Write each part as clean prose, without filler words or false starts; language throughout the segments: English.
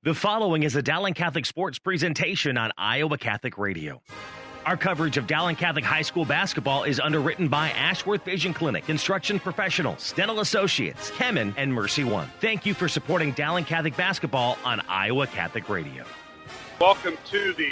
The following is a Dowling Catholic Sports presentation on Iowa Catholic Radio. Our coverage of Dowling Catholic High School basketball is underwritten by Ashworth Vision Clinic, Construction Professionals, Dental Associates, Kemen, and Mercy One. Thank you for supporting Dowling Catholic basketball on Iowa Catholic Radio. Welcome to the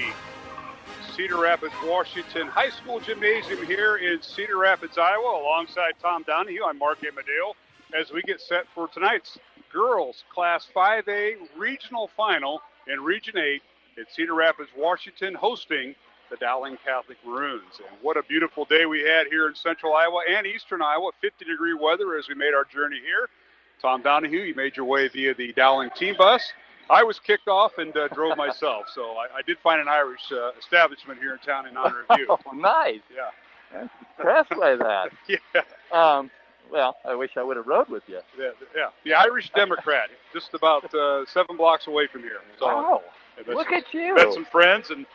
Cedar Rapids, Washington High School Gymnasium here in Cedar Rapids, Iowa. Alongside Tom Donahue, I'm Mark Amadeo as we get set for tonight's Girls Class 5A Regional Final in Region 8 at Cedar Rapids, Washington, hosting the Dowling Catholic Maroons. And what a beautiful day we had here in central Iowa and eastern Iowa, 50-degree weather as we made our journey here. Tom Donahue, you made your way via the Dowling team bus. I was kicked off and drove myself, so I did find an Irish establishment here in town in honor of you. Oh, nice. Yeah. I'm impressed by that. Yeah. Well, I wish I would have rode with you. Yeah. The Irish Democrat, just about 7 blocks away from here. So, wow. Look at you. Met some friends, and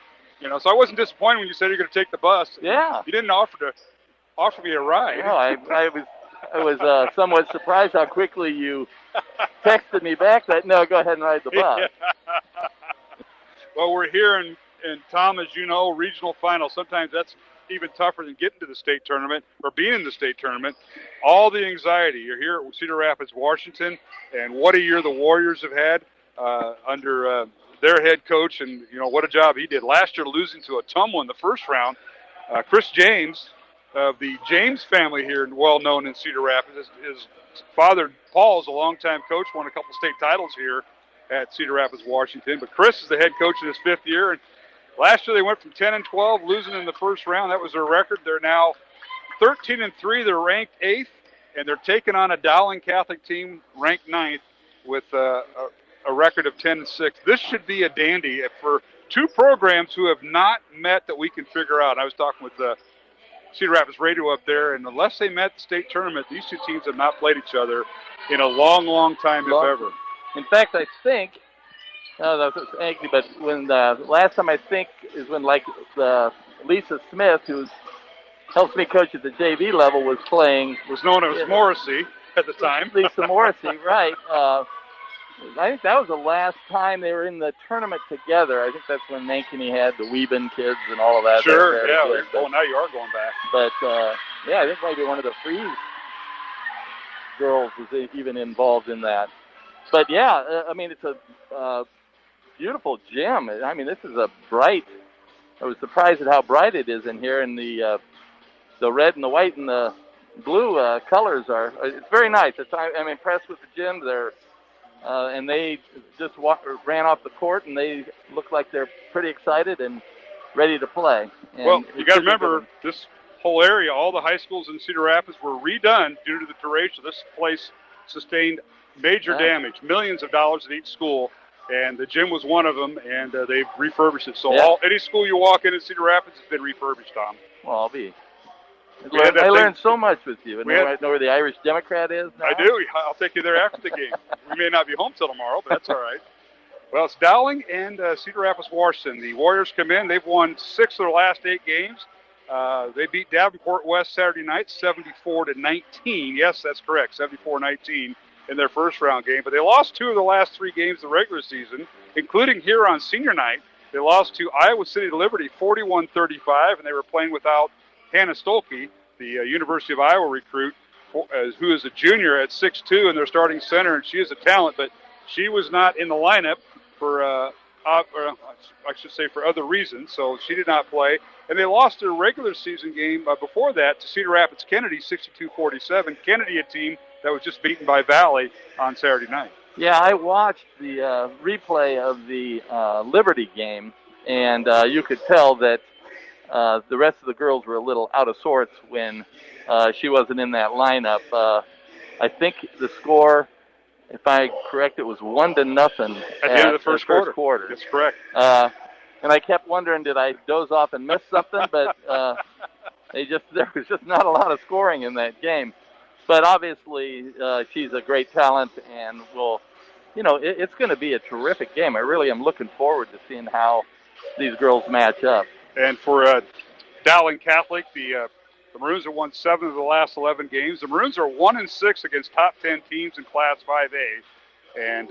so I wasn't disappointed when you said you're going to take the bus. Yeah. You didn't offer me a ride. No, I was somewhat surprised how quickly you texted me back that, no, go ahead and ride the bus. Well, we're here in Tom, as you know, regional final. Sometimes that's even tougher than getting to the state tournament or being in the state tournament. All the anxiety. You're here at Cedar Rapids, Washington, and what a year the Warriors have had under their head coach, and what a job he did. Last year, losing to Ottumwa in the first round. Chris James of the James family here, well known in Cedar Rapids. His father, Paul, is a longtime coach, won a couple state titles here at Cedar Rapids, Washington. But Chris is the head coach in his 5th year, and last year they went from 10-12, losing in the first round. That was their record. They're now 13-3. They're ranked 8th, and they're taking on a Dowling Catholic team ranked 9th with a record of 10-6. This should be a dandy for two programs who have not met that we can figure out. I was talking with Cedar Rapids Radio up there, and unless they met the state tournament, these two teams have not played each other in a long, long time, if ever. In fact, I think, but when the last time I think is when Lisa Smith, who helps me coach at the JV level, was playing. Was known as Morrissey at the time. Lisa Morrissey, right. I think that was the last time they were in the tournament together. I think that's when Mankini had the Weeben kids and all of that. Sure, yeah. Now you are going back. But, I think maybe one of the Freeze girls was even involved in that. But, it's a beautiful gym. This is I was surprised at how bright it is in here, and the red and the white and the blue colors it's very nice. I'm impressed with the gym. And they just ran off the court, and they look like they're pretty excited and ready to play. And well, you got to remember, this whole area, all the high schools in Cedar Rapids were redone due to the duration. This place sustained major damage, millions of dollars at each school, and the gym was one of them, and they've refurbished it. So any school you walk in Cedar Rapids has been refurbished, Tom. Well, I'll be. I learned so much with you. I know where the Irish Democrat is now. I do. I'll take you there after the game. We may not be home till tomorrow, but that's all right. Well, it's Dowling and Cedar Rapids, Washington. The Warriors come in. They've won 6 of their last 8 games. They beat Davenport West Saturday night 74-19. Yes, that's correct, 74-19 in their first round game. But they lost 2 of the last 3 games of the regular season, including here on senior night. They lost to Iowa City Liberty 41-35, and they were playing without Hannah Stolke, the University of Iowa recruit, who is a junior at 6'2", and their starting center, and she is a talent, but she was not in the lineup for, for other reasons, so she did not play. And they lost their regular season game before that to Cedar Rapids Kennedy, 62-47. Kennedy, a team that was just beaten by Valley on Saturday night. Yeah, I watched the replay of the Liberty game, and you could tell that the rest of the girls were a little out of sorts when she wasn't in that lineup. I think the score, if I'm correct, it was 1-0 at the end of the first quarter. That's correct. And I kept wondering, did I doze off and miss something? But there was just not a lot of scoring in that game. But obviously, she's a great talent, and it's going to be a terrific game. I really am looking forward to seeing how these girls match up. And for Dowling Catholic, the Maroons have won 7 of the last 11 games. The Maroons are 1-6 against top 10 teams in Class 5A. And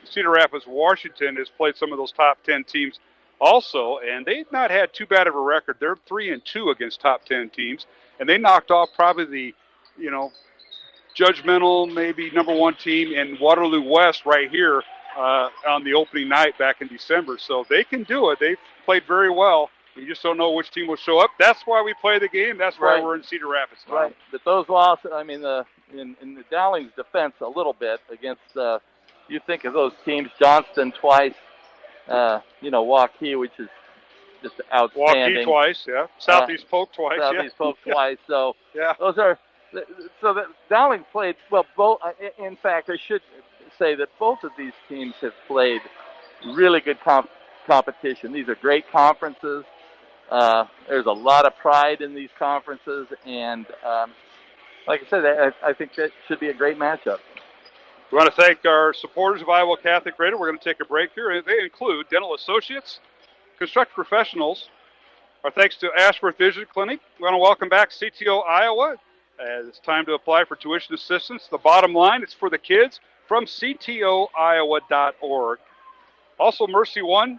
Cedar Rapids, Washington has played some of those top 10 teams also, and they've not had too bad of a record. They're 3-2 against top 10 teams, and they knocked off probably the, judgmental, maybe number one team in Waterloo West right here on the opening night back in December. So they can do it. They've played very well. We just don't know which team will show up. That's why we play the game. That's why we're in Cedar Rapids. Right. But those losses, I mean, in the Dowling's defense a little bit against, you think of those teams, Johnston twice, Waukee, which is just outstanding. Waukee twice, yeah. Southeast Polk twice, Southeast Polk twice. So yeah. So the Dowling played, both. In fact, I should say that both of these teams have played really good competition. These are great conferences. There's a lot of pride in these conferences, and like I said, I think that should be a great matchup. We want to thank our supporters of Iowa Catholic Radio. We're going to take a break here. They include Dental Associates, Construction Professionals. Our thanks to Ashworth Vision Clinic. We want to welcome back CTO Iowa. It's time to apply for tuition assistance. The bottom line, it's for the kids from ctoiowa.org. Also, Mercy One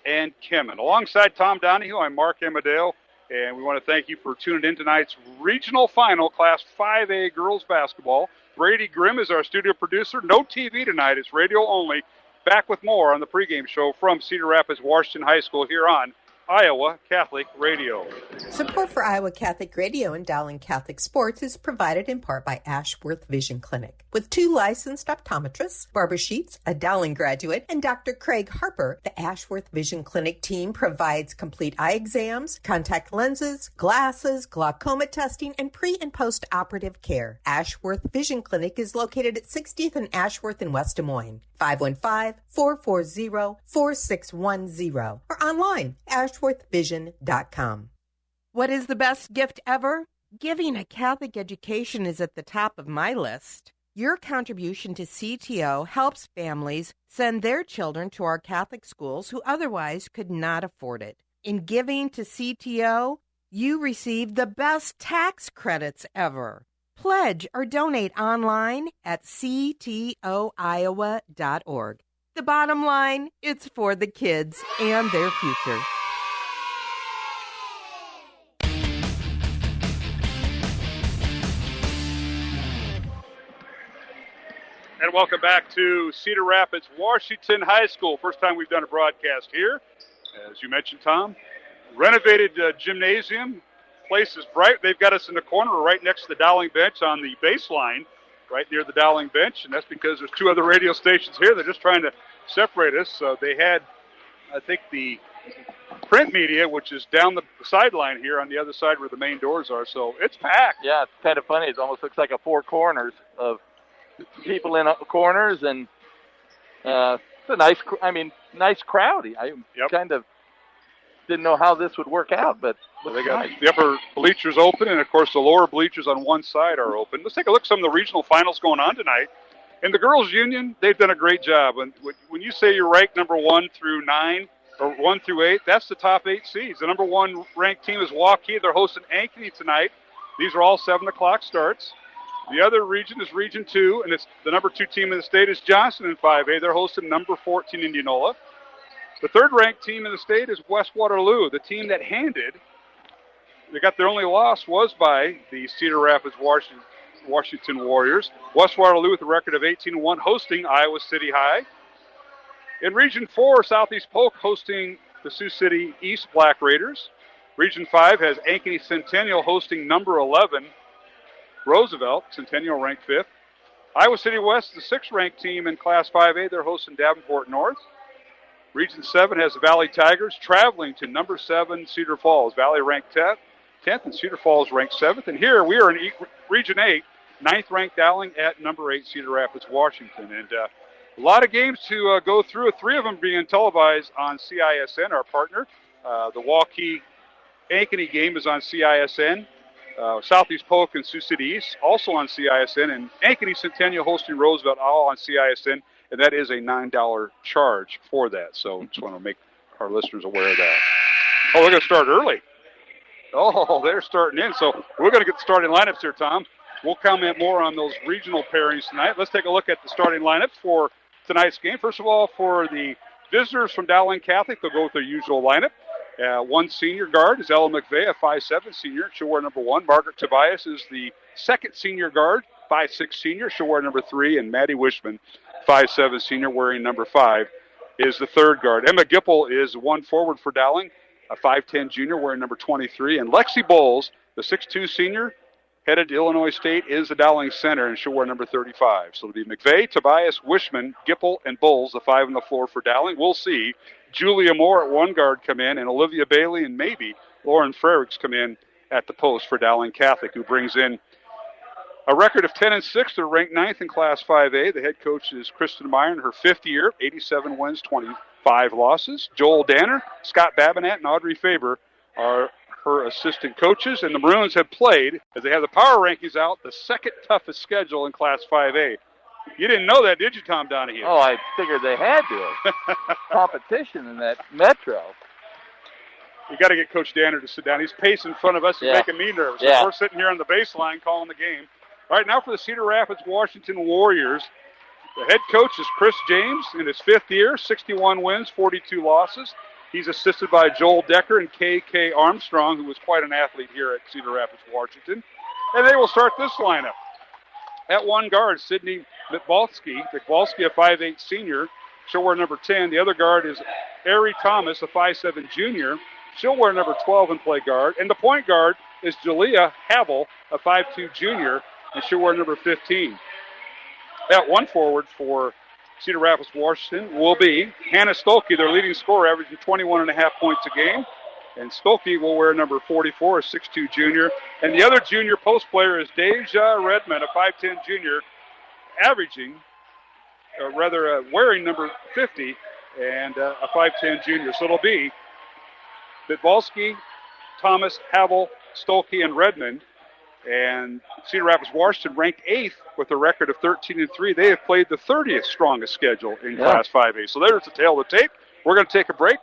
and Kemen. Alongside Tom Donahue, I'm Mark Amadeo, and we want to thank you for tuning in tonight's regional final, Class 5A girls basketball. Brady Grimm is our studio producer. No TV tonight. It's radio only. Back with more on the pregame show from Cedar Rapids, Washington High School here on Iowa Catholic Radio. Support for Iowa Catholic Radio and Dowling Catholic Sports is provided in part by Ashworth Vision Clinic. With 2 licensed optometrists, Barbara Sheets, a Dowling graduate, and Dr. Craig Harper, the Ashworth Vision Clinic team provides complete eye exams, contact lenses, glasses, glaucoma testing, and pre- and post-operative care. Ashworth Vision Clinic is located at 60th and Ashworth in West Des Moines. 515-440-4610 or online, ashworthvision.com. What is the best gift ever? Giving a Catholic education is at the top of my list. Your contribution to CTO helps families send their children to our Catholic schools who otherwise could not afford it. In giving to CTO, you receive the best tax credits ever. Pledge or donate online at ctoiowa.org. The bottom line, it's for the kids and their future. And welcome back to Cedar Rapids, Washington High School. First time we've done a broadcast here. As you mentioned, Tom, renovated gymnasium. Place is bright. They've got us in the corner right next to the Dowling bench on the baseline, right near the Dowling bench, and that's because there's 2 other radio stations here. They're just trying to separate us. So they had, I think, the print media, which is down the sideline here on the other side where the main doors are. So it's packed. Yeah, it's kind of funny. It almost looks like a 4 corners of people in corners, and it's a nice crowd. I kind of didn't know how this would work out, but they got the upper bleachers open, and of course the lower bleachers on one side are open. Let's take a look at some of the regional finals going on tonight. In the girls' union, they've done a great job. When you say you're ranked number 1 through 9 or 1 through 8, that's the top 8 seeds. The number 1 ranked team is Waukee. They're hosting Ankeny tonight. These are all 7 o'clock starts. The other region is Region 2, and it's the number 2 team in the state is Johnston in 5A. They're hosting number 14 Indianola. The 3rd-ranked team in the state is West Waterloo, the team that they got their only loss was by the Cedar Rapids Washington Warriors. West Waterloo with a record of 18-1 hosting Iowa City High. In Region 4, Southeast Polk hosting the Sioux City East Black Raiders. Region 5 has Ankeny Centennial hosting number 11 Roosevelt. Centennial ranked 5th. Iowa City West is the 6th-ranked team in Class 5A. They're hosting Davenport North. Region 7 has the Valley Tigers traveling to number 7 Cedar Falls. Valley ranked 10th and Cedar Falls ranked 7th. And here we are in Region 8, 9th-ranked Dowling at number 8 Cedar Rapids, Washington. And a lot of games to go through, 3 of them being televised on CISN, our partner. The Waukee-Ankeny game is on CISN. Southeast Polk and Sioux City East also on CISN. And Ankeny Centennial hosting Roosevelt all on CISN. And that is a $9 charge for that. So just want to make our listeners aware of that. Oh, we're going to start early. Oh, they're starting in. So we're going to get the starting lineups here, Tom. We'll comment more on those regional pairings tonight. Let's take a look at the starting lineups for tonight's game. First of all, for the visitors from Dowling Catholic, they'll go with their usual lineup. One senior guard is Ella McVeigh, a 5'7" senior. She'll wear number 1. Margaret Tobias is the second senior guard, 5'6" senior. She'll wear number 3. And Maddie Wishman, 5'7" senior, wearing number 5, is the third guard. Emma Gipple is one forward for Dowling, a 5'10" junior, wearing number 23. And Lexi Bowles, the 6'2" senior, headed to Illinois State, is the Dowling center, and she'll wear number 35. So it'll be McVeigh, Tobias, Wishman, Gipple, and Bowles, the 5 on the floor for Dowling. We'll see Julia Moore at one guard come in, and Olivia Bailey and maybe Lauren Frericks come in at the post for Dowling Catholic, who brings in a record of 10-6. They're ranked 9th in Class 5A. The head coach is Kristen Meyer in her 5th year, 87 wins, 25 losses. Joel Danner, Scott Babinette, and Audrey Faber are her assistant coaches, and the Maroons have played, as they have the power rankings out, the second toughest schedule in Class 5A. You didn't know that, did you, Tom Donahue? Oh, I figured they had to. Competition in that metro. You got to get Coach Danner to sit down. He's pacing in front of us and making me nervous. Yeah. We're sitting here on the baseline calling the game. All right, now for the Cedar Rapids Washington Warriors. The head coach is Chris James in his 5th year, 61 wins, 42 losses. He's assisted by Joel Decker and K.K. Armstrong, who was quite an athlete here at Cedar Rapids, Washington. And they will start this lineup. At one guard, Sydney Mitbalski, a 5'8" senior. She'll wear number 10. The other guard is Ari Thomas, a 5'7" junior. She'll wear number 12 and play guard. And the point guard is Jalea Havel, a 5'2" junior, and she'll wear number 15. At one forward for Cedar Rapids, Washington will be Hannah Stolke, their leading scorer, averaging 21.5 points a game. And Stolke will wear number 44, a 6'2" junior. And the other junior post player is Deja Redmond, a 5'10" junior, wearing number 50 and a 5'10" junior. So it'll be Bitvalski, Thomas, Havel, Stolke, and Redmond. And Cedar Rapids, Washington ranked 8th with a record of 13-3. They have played the 30th strongest schedule in Class 5A. So there's the tail of the tape. We're going to take a break.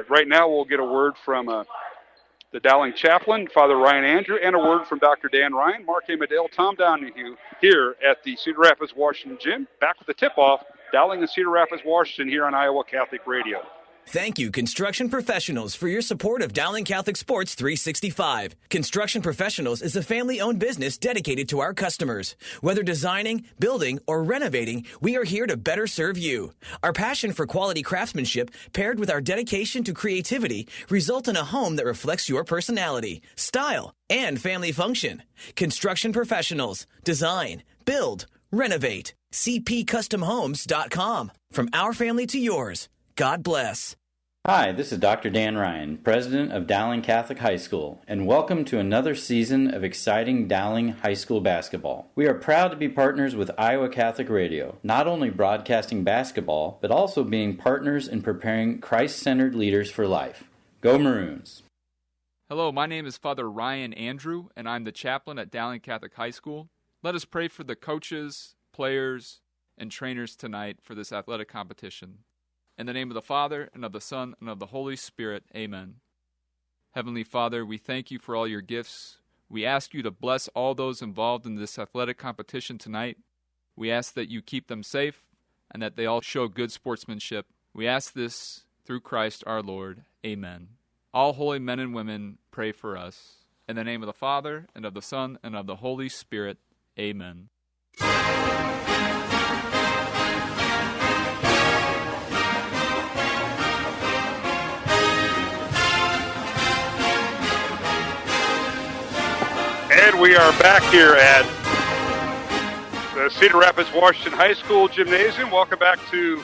Right now we'll get a word from the Dowling chaplain, Father Ryan Andrew, and a word from Dr. Dan Ryan, Mark A. Medale, Tom Donahue here at the Cedar Rapids, Washington gym. Back with the tip-off, Dowling and Cedar Rapids, Washington here on Iowa Catholic Radio. Thank you, Construction Professionals, for your support of Dowling Catholic Sports 365. Construction Professionals is a family-owned business dedicated to our customers. Whether designing, building, or renovating, we are here to better serve you. Our passion for quality craftsmanship, paired with our dedication to creativity, result in a home that reflects your personality, style, and family function. Construction Professionals. Design, build, renovate. CPCustomHomes.com. From our family to yours. God bless. Hi, this is Dr. Dan Ryan, president of Dowling Catholic High School, and welcome to another season of exciting Dowling High School basketball. We are proud to be partners with Iowa Catholic Radio, not only broadcasting basketball, but also being partners in preparing Christ-centered leaders for life. Go Maroons! Hello, my name is Father Ryan Andrew, and I'm the chaplain at Dowling Catholic High School. Let us pray for the coaches, players, and trainers tonight for this athletic competition. In the name of the Father, and of the Son, and of the Holy Spirit, amen. Heavenly Father, we thank you for all your gifts. We ask you to bless all those involved in this athletic competition tonight. We ask that you keep them safe, and that they all show good sportsmanship. We ask this through Christ our Lord, amen. All holy men and women, pray for us. In the name of the Father, and of the Son, and of the Holy Spirit, amen. And we are back here at the Cedar Rapids, Washington High School Gymnasium. Welcome back to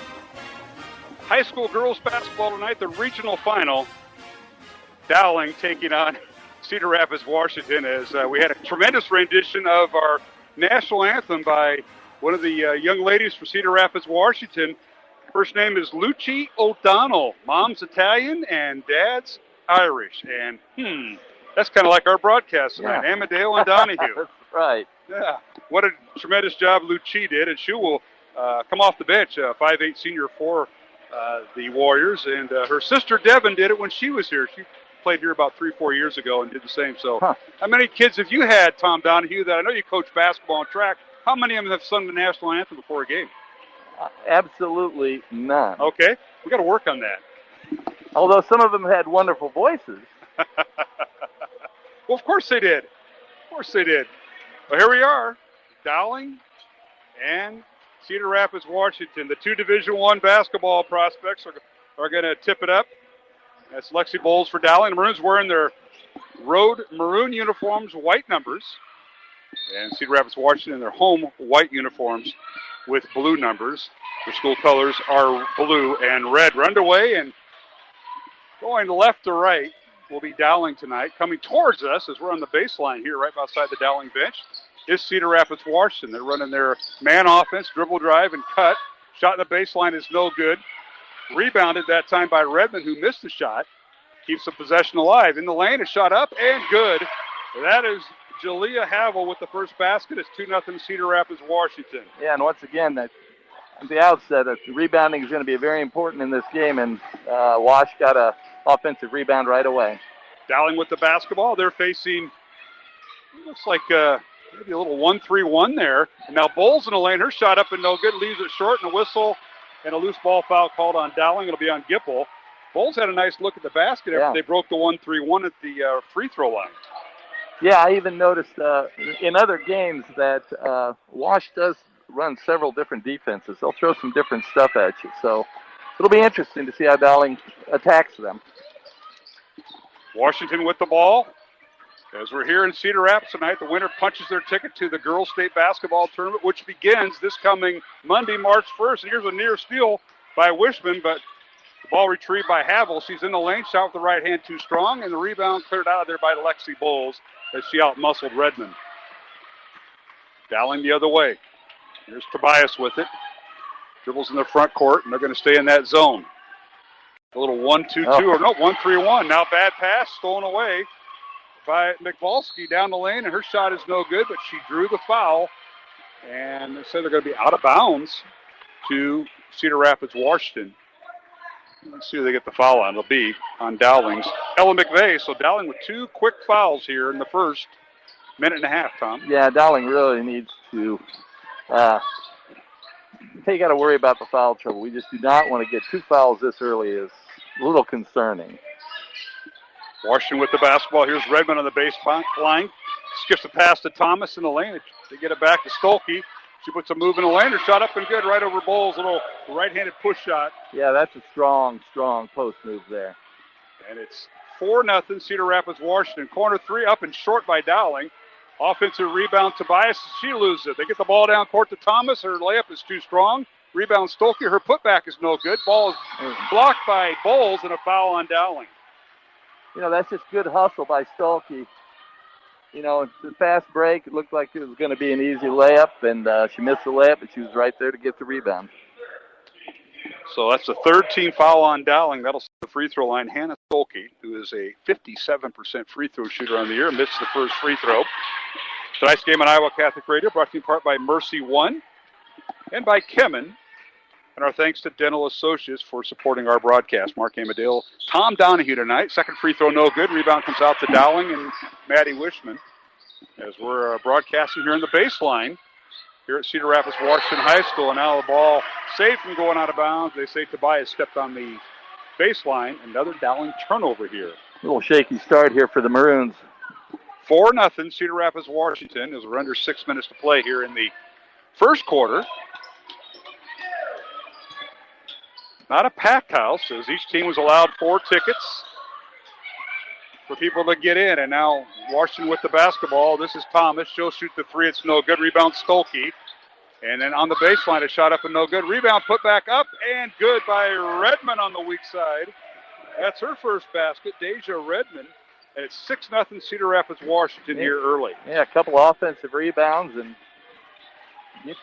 high school girls basketball tonight, the regional final. Dowling taking on Cedar Rapids, Washington, as we had a tremendous rendition of our national anthem by one of the young ladies from Cedar Rapids, Washington. First name is Lucy O'Donnell. Mom's Italian and Dad's Irish. And, that's kind of like our broadcast tonight. Yeah. Amadale and Donahue. That's right. Yeah. What a tremendous job Lucy did. And she will come off the bench, 5'8" senior for the Warriors. And her sister Devin did it when she was here. She played here about 3-4 years ago and did the same. So how many kids have you had, Tom Donahue, that I know you coach basketball and track? How many of them have sung the national anthem before a game? Absolutely none. Okay, we got to work on that. Although some of them had wonderful voices. Well, of course they did. Of course they did. Well, here we are, Dowling and Cedar Rapids, Washington. The two Division I basketball prospects are going to tip it up. That's Lexi Bowles for Dowling. The Maroons wearing their road maroon uniforms, white numbers. And Cedar Rapids, Washington in their home white uniforms with blue numbers. The school colors are blue and red. We're underway, and going left to right will be Dowling tonight. Coming towards us as we're on the baseline here right outside the Dowling bench is Cedar Rapids, Washington. They're running their man offense, dribble drive, and cut. Shot in the baseline is no good. Rebounded that time by Redmond, who missed the shot. Keeps the possession alive. In the lane, a shot up and good. That is Jalea Havel with the first basket. It's 2-0 Cedar Rapids, Washington. Yeah, and once again, at the outset, the rebounding is going to be very important in this game, and Wash got a offensive rebound right away. Dowling with the basketball. They're facing, looks like maybe a little 1-3-1 there. And now Bowles in the lane. Her shot up and no good. Leaves it short, and a whistle and a loose ball foul called on Dowling. It'll be on Gipple. Bowles had a nice look at the basket after they broke the 1-3-1 at the free throw line. Yeah, I even noticed in other games that Wash does run several different defenses. They'll throw some different stuff at you. So it'll be interesting to see how Dowling attacks them. Washington with the ball. As we're here in Cedar Rapids tonight, the winner punches their ticket to the Girls State Basketball Tournament, which begins this coming Monday, March 1st. And here's a near steal by Wishman, but the ball retrieved by Havel. She's in the lane, shot with the right hand too strong, and the rebound cleared out of there by Lexi Bowles as she out-muscled Redmond. Dowling the other way. Here's Tobias with it. Dribbles in the front court, and they're going to stay in that zone. A little 1-2-2, or no, 1-3-1. Now bad pass, stolen away by McVolsky down the lane, and her shot is no good, but she drew the foul. And they say they're going to be out of bounds to Cedar Rapids, Washington. Let's see who they get the foul on. It'll be on Dowling's Ella McVeigh. So Dowling with two quick fouls here in the first minute and a half, Tom. Yeah, Dowling really needs to they got to worry about the foul trouble. We just do not want to get two fouls this early. Is a little concerning. Washington with the basketball. Here's Redmond on the baseline. Skips the pass to Thomas in the lane. They get it back to Stolke. She puts a move in the lane. Her shot up and good right over Bowles. A little right-handed push shot. Yeah, that's a strong post move there. And it's 4-0 Cedar Rapids, Washington. Corner three up and short by Dowling. Offensive rebound, Tobias. She loses it. They get the ball down court to Thomas. Her layup is too strong. Rebound, Stolke. Her putback is no good. Ball is blocked by Bowles and a foul on Dowling. You know, that's just good hustle by Stolke. You know, it's a fast break. It looked like it was going to be an easy layup, and she missed the layup, but she was right there to get the rebound. So that's the third team foul on Dowling. That'll set the free throw line. Hannah Stolke, who is a 57% free throw shooter on the year, missed the first free throw. Tonight's game on Iowa Catholic Radio brought to you in part by Mercy One and by Kemen. And our thanks to Dental Associates for supporting our broadcast. Mark Amadale, Tom Donahue tonight. Second free throw, no good. Rebound comes out to Dowling and Maddie Wishman. As we're broadcasting here in the baseline here at Cedar Rapids, Washington High School. And now the ball saved from going out of bounds. They say Tobias stepped on the baseline. Another Dowling turnover here. A little shaky start here for the Maroons. 4-0 Cedar Rapids, Washington, as we're under 6 minutes to play here in the first quarter. Not a packed house, as each team was allowed 4 tickets for people to get in. And now Washington with the basketball. This is Thomas. She'll shoot the three. It's no good. Rebound Stolke. And then on the baseline, a shot up and no good. Rebound put back up and good by Redmond on the weak side. That's her first basket, Deja Redmond. And it's 6-0 Cedar Rapids, Washington here early. Yeah, a couple offensive rebounds and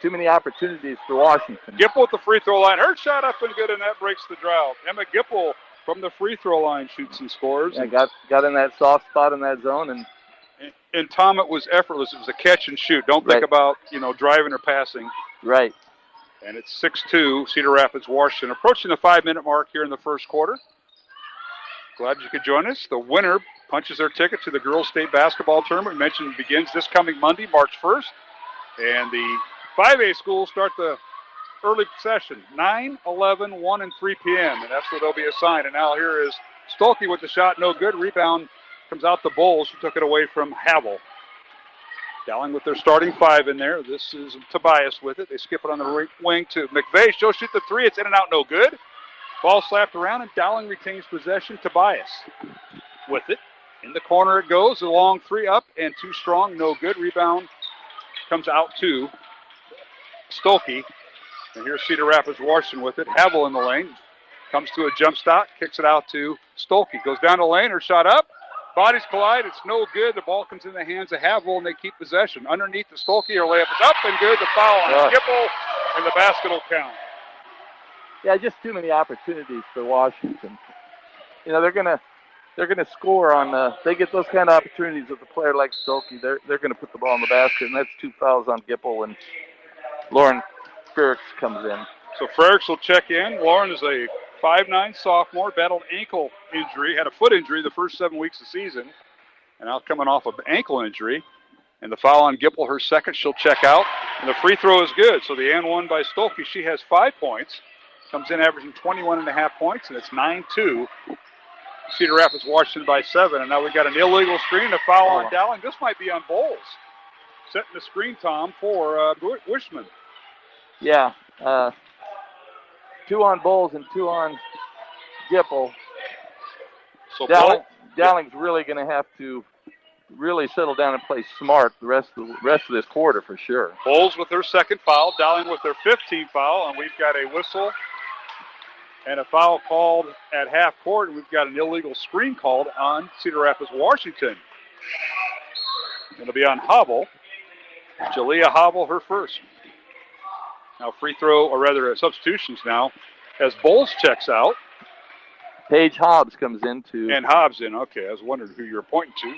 too many opportunities for Washington. Gipple at the free throw line. Her shot up and good, and that breaks the drought. Emma Gipple from the free throw line shoots and scores. Yeah, got in that soft spot in that zone. And Tom, it was effortless. It was a catch and shoot. Don't think about, driving or passing. Right. And it's 6-2 Cedar Rapids, Washington. Approaching the 5-minute mark here in the first quarter. Glad you could join us. The winner punches their ticket to the Girls State Basketball Tournament. We mentioned it begins this coming Monday, March 1st. And the 5A schools start the early session. 9, 11, 1, and 3 p.m., and that's where they'll be assigned. And now here is Stolke with the shot, no good. Rebound comes out the Bulls, who took it away from Havel. Dowling with their starting 5 in there. This is Tobias with it. They skip it on the wing to McVeigh. She'll shoot the 3. It's in and out, no good. Ball slapped around, and Dowling retains possession. Tobias with it. In the corner it goes. A long 3 up and too strong, no good. Rebound comes out to Stolke. And here's Cedar Rapids Washington with it. Havel in the lane. Comes to a jump stop. Kicks it out to Stolke. Goes down the lane. Her shot up. Bodies collide. It's no good. The ball comes in the hands of Havel, and they keep possession. Underneath the Stolke, her layup is up and good. The foul on Gipple, and the basket will count. Yeah, just too many opportunities for Washington. You know, they're gonna score on. They get those kind of opportunities with a player like Stolke. They're gonna put the ball in the basket, and that's 2 fouls on Gipple, and Lauren Frericks comes in. So Frericks will check in. Lauren is a 5'9" sophomore, battled ankle injury, had a foot injury the first 7 weeks of the season, and now coming off of ankle injury. And the foul on Gipple, her second, she'll check out. And the free throw is good. So the and one by Stolke, she has 5 points. Comes in averaging 21.5 points, and it's 9-2. Cedar Rapids Washington by 7. And now we've got an illegal screen, a foul on Dowling. This might be on Bowles. Setting the screen, Tom, for Wishman. Yeah. 2 on Bowles and 2 on Gipple. So Dowling's really going to have to really settle down and play smart the rest of this quarter for sure. Bowles with her second foul, Dowling with their 15th foul, and we've got a whistle and a foul called at half court, and we've got an illegal screen called on Cedar Rapids Washington. It'll be on Havel. Jalea Havel, her first. Now free throw, or rather substitutions now, as Bowles checks out. Paige Hobbs comes in too. And Hobbs in, okay. I was wondering who you were pointing to.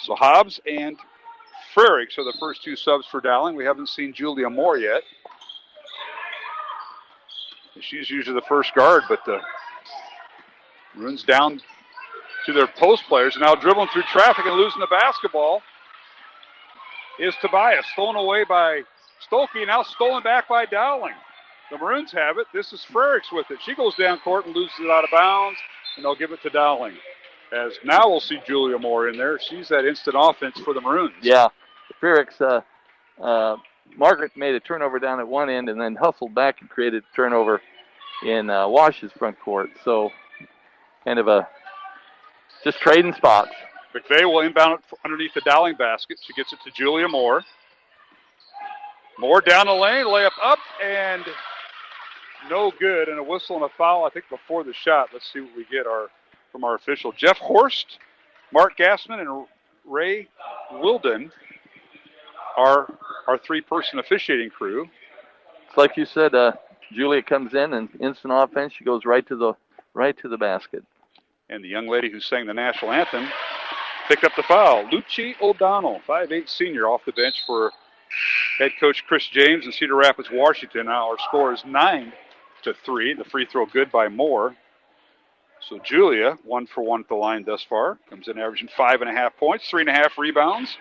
So Hobbs and Frericks are the first 2 subs for Dowling. We haven't seen Julia Moore yet. She's usually the first guard, but the runs down to their post players. And now dribbling through traffic and losing the basketball is Tobias. Stolen away by Stolke, now stolen back by Dowling. The Maroons have it. This is Frericks with it. She goes down court and loses it out of bounds, and they'll give it to Dowling. As now we'll see Julia Moore in there. She's that instant offense for the Maroons. Yeah. Frericks, Margaret made a turnover down at one end and then hustled back and created a turnover in Wash's front court. So kind of just trading spots. McVeigh will inbound it underneath the Dowling basket. She gets it to Julia Moore. Moore down the lane, layup up, and no good. And a whistle and a foul, I think, before the shot. Let's see what we get from our official. Jeff Horst, Mark Gassman, and Ray Wilden are our 3-person officiating crew. It's like you said, Julia comes in and instant offense. She goes right to the basket. And the young lady who sang the national anthem picked up the foul. Lucci O'Donnell, 5'8" senior, off the bench for head coach Chris James and Cedar Rapids, Washington. Now our score is 9-3. The free throw good by Moore. So Julia, 1 for 1 at the line thus far. Comes in averaging 5.5 points, 3.5 rebounds.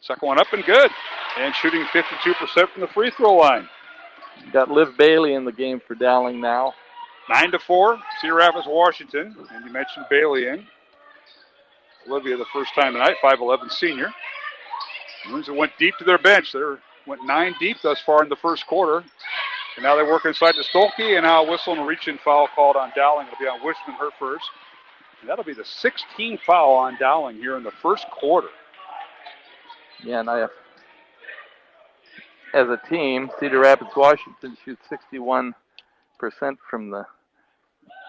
Second one up and good. And shooting 52% from the free throw line. Got Liv Bailey in the game for Dowling now. 9-4, Cedar Rapids, Washington. And you mentioned Bailey in. Olivia the first time tonight, 5'11" senior. Maroons went deep to their bench. They went 9 deep thus far in the first quarter. And now they work inside to Stolke, and now a whistle and a reach-in foul called on Dowling. It'll be on Wishman, her first. And that'll be the 16th foul on Dowling here in the first quarter. Yeah, and as a team, Cedar Rapids, Washington shoots 61% from the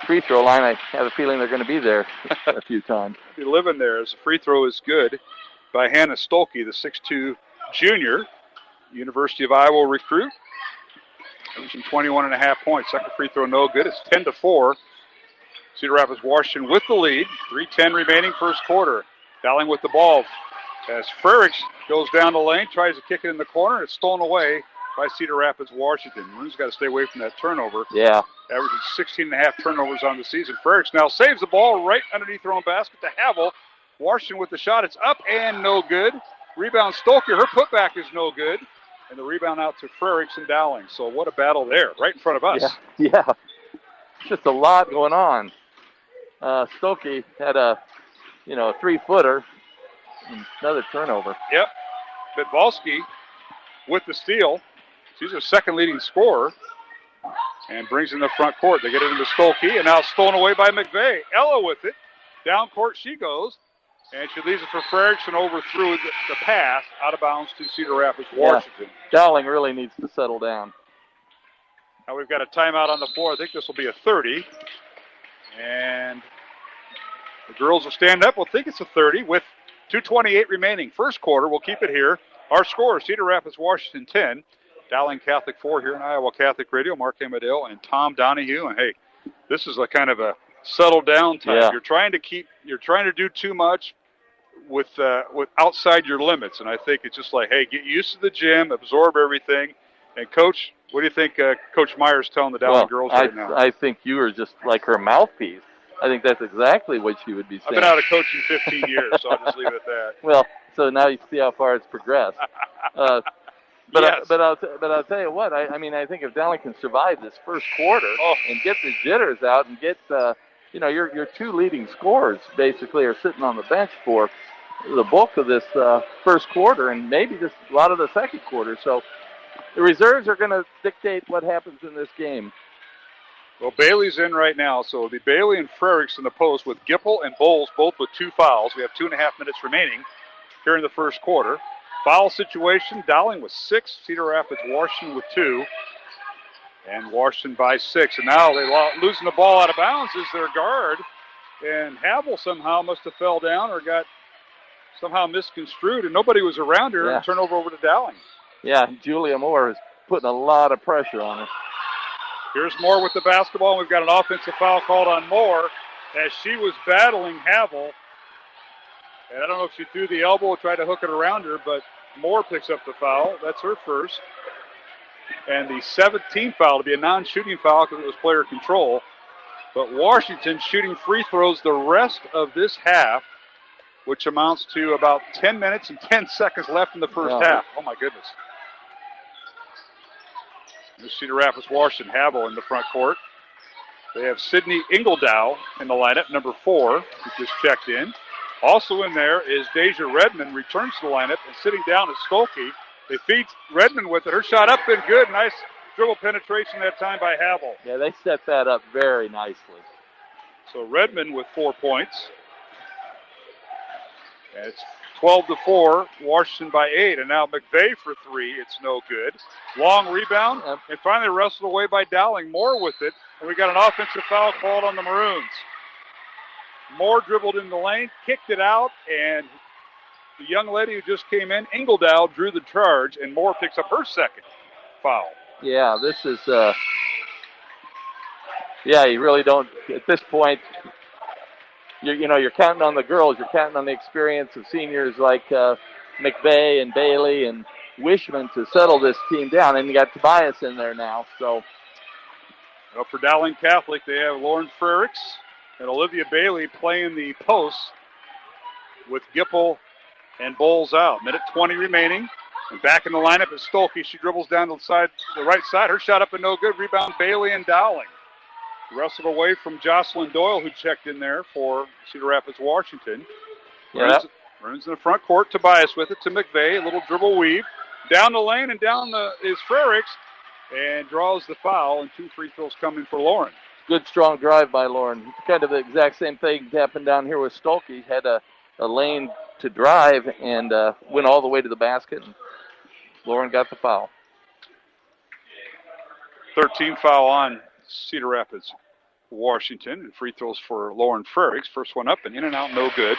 free throw line. I have a feeling they're going to be there a few times. Be living there as the free throw is good by Hannah Stolke, the 6'2" junior, University of Iowa recruit. Averaging 21.5 points. Second free throw no good. It's 10-4. Cedar Rapids, Washington with the lead. 3:10 remaining first quarter. Dowling with the ball as Frericks goes down the lane, tries to kick it in the corner. It's stolen away by Cedar Rapids, Washington. Maroons got to stay away from that turnover. Yeah. Averaging 16.5 turnovers on the season. Frericks now saves the ball right underneath their own basket to Havel. Washington with the shot. It's up and no good. Rebound Stolke. Her putback is no good. And the rebound out to Frericks and Dowling. So what a battle there, right in front of us. Yeah. Just a lot going on. Stokey had a 3-footer. Another turnover. Yep. Bitvalski with the steal. She's their second leading scorer. And brings in the front court. They get it into Stolke, and now it's stolen away by McVeigh. Ella with it. Down court she goes. And she leaves it for Frericks and overthrew the pass out of bounds to Cedar Rapids, Washington. Dowling really needs to settle down. Now we've got a timeout on the floor. I think this will be a 30. And the girls will stand up. We'll think it's a 30 with 2:28 remaining. First quarter, we'll keep it here. Our score, Cedar Rapids, Washington 10. Dowling Catholic 4 here in Iowa Catholic Radio. Mark Amadale and Tom Donahue. And hey, this is a kind of a settle down time. Yeah. You're trying to do too much with outside your limits. And I think it's just like, hey, get used to the gym, absorb everything. And Coach, what do you think Coach Meyer's telling the Dowling girls right now? I think you are just like her mouthpiece. I think that's exactly what she would be saying. I've been out of coaching 15 years, so I'll just leave it at that. Well, so now you see how far it's progressed. But Yes. I'll tell you what. I think if Dowling can survive this first quarter and get the jitters out and get your two leading scorers basically are sitting on the bench for the bulk of this first quarter and maybe just a lot of the second quarter. So the reserves are going to dictate what happens in this game. Well, Bailey's in right now, so it'll be Bailey and Frericks in the post with Gipple and Bowles both with 2 fouls. We have 2.5 minutes remaining here in the first quarter. Foul situation, Dowling with 6, Cedar Rapids, Washington with 2, and Washington by 6. And now they're losing the ball out of bounds is their guard, and Havel somehow must have fell down or got somehow misconstrued, and nobody was around her, and turnover over to Dowling. Yeah, Julia Moore is putting a lot of pressure on her. Here's Moore with the basketball, and we've got an offensive foul called on Moore as she was battling Havel. And I don't know if she threw the elbow, tried to hook it around her, but Moore picks up the foul. That's her first. And the 17th foul to be a non-shooting foul because it was player control. But Washington shooting free throws the rest of this half, which amounts to about 10 minutes and 10 seconds left in the first half. Oh, my goodness. This Cedar Rapids, Washington, Havel in the front court. They have Sydney Ingledow in the lineup, number 4, who just checked in. Also in there is Deja Redmond, returns to the lineup, and sitting down is Stolke. They feed Redmond with it. Her shot up and good. Nice dribble penetration that time by Havel. Yeah, they set that up very nicely. So Redmond with 4 points. And it's 12-4, Washington by 8. And now McVeigh for 3. It's no good. Long rebound, and finally wrestled away by Dowling. Moore with it. And we got an offensive foul called on the Maroons. Moore dribbled in the lane, kicked it out, and the young lady who just came in, Ingledow, drew the charge, and Moore picks up her second foul. Yeah, this is, you really don't, at this point, you're counting on the girls, you're counting on the experience of seniors like McVeigh and Bailey and Wishman to settle this team down, and you got Tobias in there now, so. Well, for Dowling Catholic, they have Lauren Frericks and Olivia Bailey playing the post with Gipple and Bowles out. Minute 20 remaining. And back in the lineup is Stolke. She dribbles down to the right side. Her shot up and no good. Rebound Bailey and Dowling. Wrestled away from Jocelyn Doyle, who checked in there for Cedar Rapids, Washington. Runs in the front court. Tobias with it to McVeigh. A little dribble weave. Down the lane and is Frericks. And draws the foul. And 2 free throws coming for Lauren. Good, strong drive by Lauren. Kind of the exact same thing happened down here with Stolke. Had a lane to drive and went all the way to the basket. And Lauren got the foul. 13 foul on Cedar Rapids, Washington. And free throws for Lauren Frericks. First one up and in and out, no good.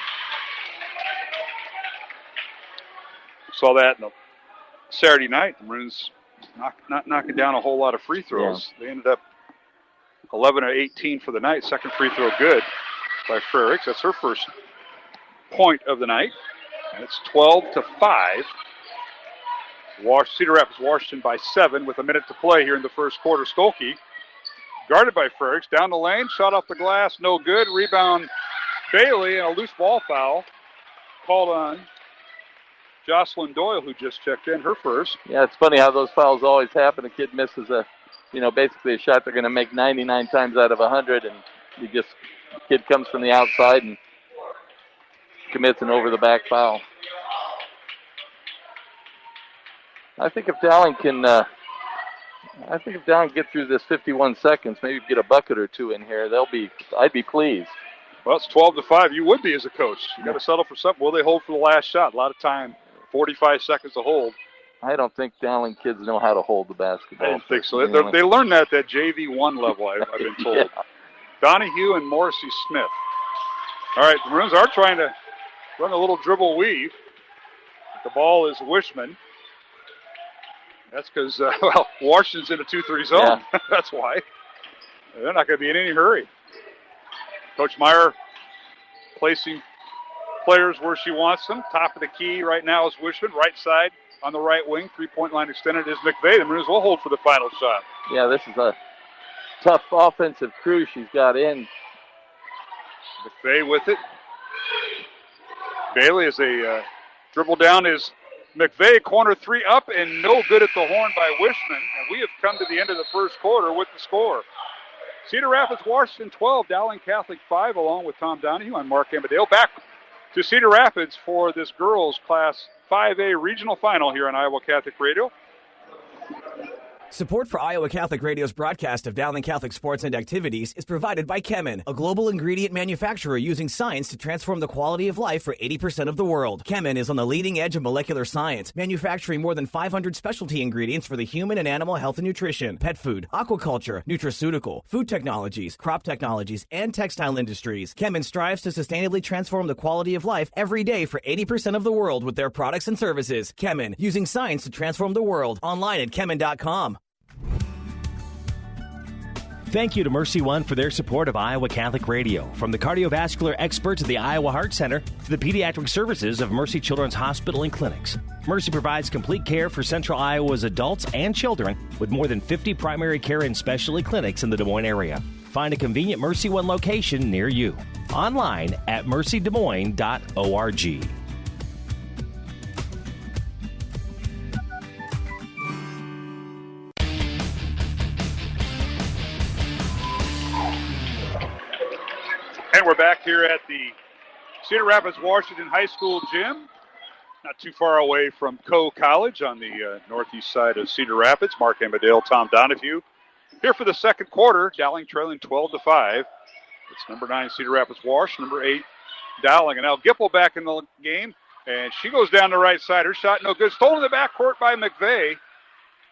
Saw that in Saturday night. The Maroons not knocking down a whole lot of free throws. Yeah. They ended up 11 or 18 for the night. Second free throw good by Frericks. That's her first point of the night. And it's 12-5. Cedar Rapids, Washington by 7 with a minute to play here in the first quarter. Stolke guarded by Frericks. Down the lane, shot off the glass, no good. Rebound Bailey and a loose ball foul called on Jocelyn Doyle, who just checked in, her first. Yeah, it's funny how those fouls always happen. A kid misses basically a shot they're going to make 99 times out of 100, and kid comes from the outside and commits an over-the-back foul. I think if Dowling can get through this 51 seconds, maybe get a bucket or two in here, I'd be pleased. Well, it's 12-5. You would be as a coach. You got to settle for something. Will they hold for the last shot? A lot of time, 45 seconds to hold. I don't think Dowling kids know how to hold the basketball. I don't think so. They learned that at JV1 level, I've been told. Yeah. Donahue and Morrissey Smith. All right, the Maroons are trying to run a little dribble weave. The ball is Wishman. That's because, Washington's in a 2-3 zone. Yeah. That's why. They're not going to be in any hurry. Coach Meyer placing players where she wants them. Top of the key right now is Wishman. Right side on the right wing. Three-point line extended is McVeigh. The Maroons will hold for the final shot. Yeah, this is a tough offensive crew she's got in. McVeigh with it. Bailey is a dribble down is McVeigh, corner three up and no good at the horn by Wishman. And we have come to the end of the first quarter with the score. Cedar Rapids, Washington 12, Dowling Catholic 5, along with Tom Donahue and Mark Amadale. Back to Cedar Rapids for this girls' Class 5A regional final here on Iowa Catholic Radio. Support for Iowa Catholic Radio's broadcast of Dowling Catholic sports and activities is provided by Kemin, a global ingredient manufacturer using science to transform the quality of life for 80% of the world. Kemin is on the leading edge of molecular science, manufacturing more than 500 specialty ingredients for the human and animal health and nutrition, pet food, aquaculture, nutraceutical, food technologies, crop technologies, and textile industries. Kemin strives to sustainably transform the quality of life every day for 80% of the world with their products and services. Kemin, using science to transform the world. Online at kemin.com. Thank you to Mercy One for their support of Iowa Catholic Radio. From the cardiovascular experts at the Iowa Heart Center to the pediatric services of Mercy Children's Hospital and Clinics, Mercy provides complete care for Central Iowa's adults and children with more than 50 primary care and specialty clinics in the Des Moines area. Find a convenient Mercy One location near you. Online at mercydesmoines.org. And we're back here at the Cedar Rapids Washington High School gym, not too far away from Coe College on the northeast side of Cedar Rapids. Mark Amadale, Tom Donahue. Here for the second quarter, Dowling trailing 12-5. It's number 9 Cedar Rapids Wash, number 8 Dowling. And now Gipple back in the game, and she goes down the right side. Her shot no good. Stolen in the backcourt by McVeigh.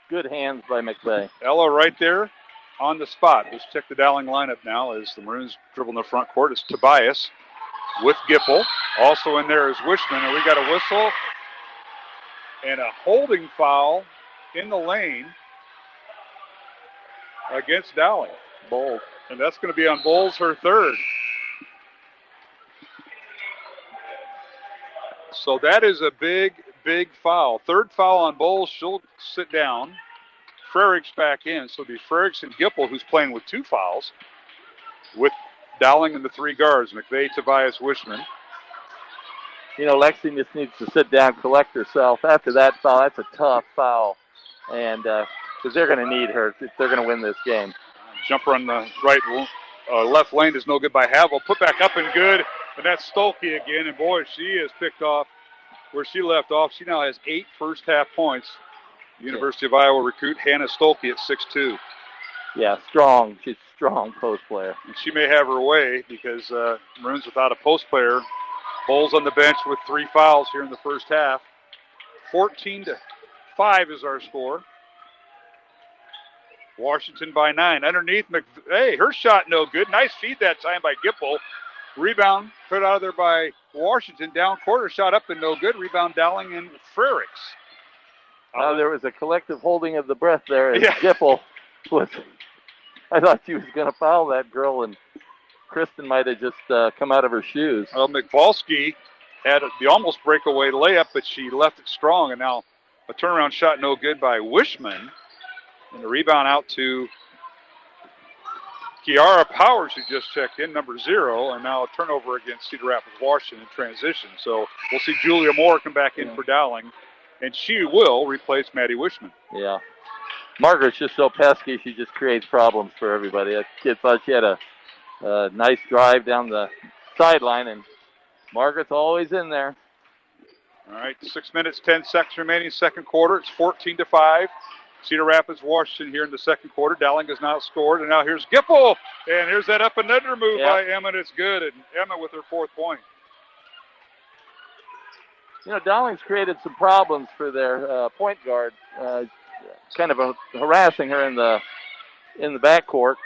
Good hands by McVeigh. Ella right there on the spot. Let's check the Dowling lineup now as the Maroons dribble in the front court. It's Tobias with Gipple. Also in there is Wishman, and we got a whistle and a holding foul in the lane against Dowling. Bowles. And that's going to be on Bowles, her third. So that is a big, big foul. Third foul on Bowles. She'll sit down. Frericks back in, so it'll be Frericks and Gipple who's playing with 2 fouls with Dowling and the 3 guards, McVeigh, Tobias, Wishman. You know, Lexi just needs to sit down, collect herself. After that foul, that's a tough foul, and because they're going to need her if they're going to win this game. Jumper on the left lane is no good by Havel. Put back up and good, and that's Stolke again, and boy, she has picked off where she left off. She now has 8 first-half points. University of Iowa recruit Hannah Stolke at 6'2". Yeah, strong. She's a strong post player. And she may have her way because Maroons without a post player. Bowles on the bench with 3 fouls here in the first half. 14-5 is our score. Washington by 9. Underneath McVeigh, her shot no good. Nice feed that time by Gipple. Rebound put out of there by Washington. Down quarter shot up and no good. Rebound Dowling and Frericks. There was a collective holding of the breath there. And Gipple was, I thought she was going to foul that girl, and Kristen might have just come out of her shoes. Well, McVolsky had the almost breakaway layup, but she left it strong, and now a turnaround shot no good by Wishman. And the rebound out to Kiara Powers, who just checked in, number 0, and now a turnover against Cedar Rapids, Washington in transition. So we'll see Julia Moore come back in for Dowling, and she will replace Maddie Wishman. Yeah. Margaret's just so pesky, she just creates problems for everybody. That kid thought she had a nice drive down the sideline, and Margaret's always in there. All right, 6 minutes, 10 seconds remaining, second quarter. It's 14-5. Cedar Rapids, Washington here in the second quarter. Dowling has not scored, and now here's Gipple, and here's that up and under move by Emma, and it's good, and Emma with her 4th point. You know, Dowling's created some problems for their point guard, kind of harassing her in the backcourt.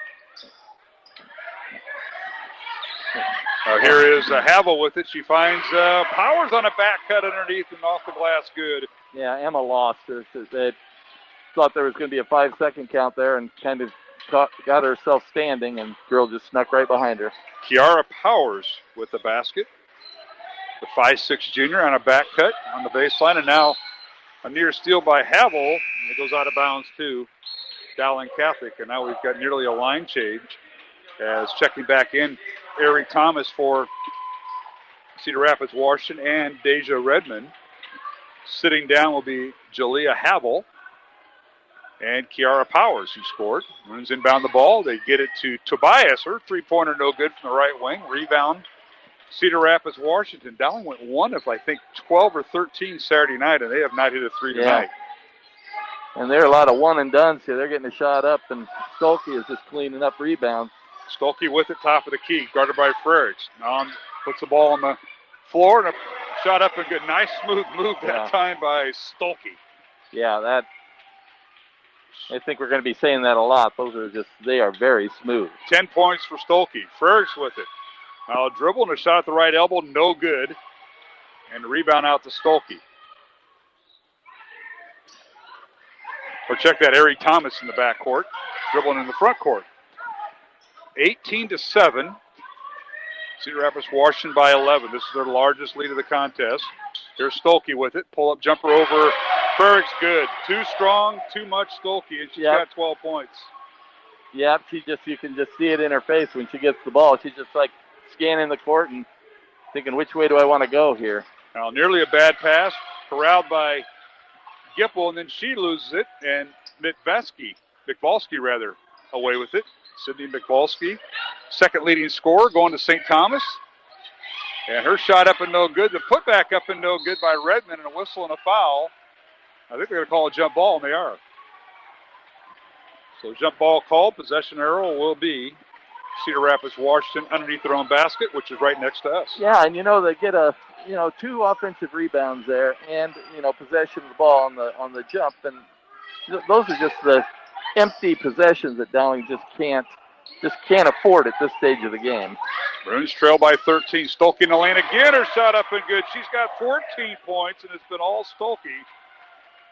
Here is Havel with it. She finds Powers on a back cut underneath and off the glass. Good. Yeah, Emma lost her. They thought there was going to be a 5-second count there and kind of got herself standing, and girl just snuck right behind her. Kiara Powers with the basket. The 5'6" junior on a back cut on the baseline, and now a near steal by Havel. It goes out of bounds to Dowling Catholic, and now we've got nearly a line change as checking back in Eric Thomas for Cedar Rapids, Washington, and Deja Redmond. Sitting down will be Jalea Havel and Kiara Powers, who scored. Runs inbound the ball. They get it to Tobias. Her three-pointer no good from the right wing. Rebound, Cedar Rapids, Washington. Dowling went 1 of, I think, 12 or 13 Saturday night, and they have not hit a 3 tonight. And there are a lot of one-and-dones here. They're getting a shot up, and Stolke is just cleaning up rebounds. Stolke with it, top of the key, guarded by Frericks. Now puts the ball on the floor, and a shot up and good. Nice smooth move that time by Stolke. Yeah, I think we're going to be saying that a lot. They are very smooth. 10 points for Stolke. Frericks with it. Now a dribble and a shot at the right elbow, no good. And the rebound out to Stolke. Or check that, Eric Thomas in the backcourt, dribbling in the front court. 18-7. Cedar Rapids, Washington by 11. This is their largest lead of the contest. Here's Stolke with it. Pull-up jumper over Frericks, good. Too strong, too much Stolke, and she's got 12 points. Yep, you can just see it in her face when she gets the ball. She's just like scanning the court and thinking, which way do I want to go here? Now, nearly a bad pass, corralled by Gipple, and then she loses it, and McBalski, away with it. Sydney McBalski, second leading scorer, going to St. Thomas. And her shot up and no good. The putback up and no good by Redmond, and a whistle and a foul. I think they're going to call a jump ball, and they are. So jump ball called. Possession arrow will be Cedar Rapids, Washington, underneath their own basket, which is right next to us. Yeah, and they get 2 offensive rebounds there, and possession of the ball on the jump, and those are just the empty possessions that Dowling just can't afford at this stage of the game. Bruins trail by 13. Stolke in the lane again. Her shot up and good. She's got 14 points, and it's been all Stolke,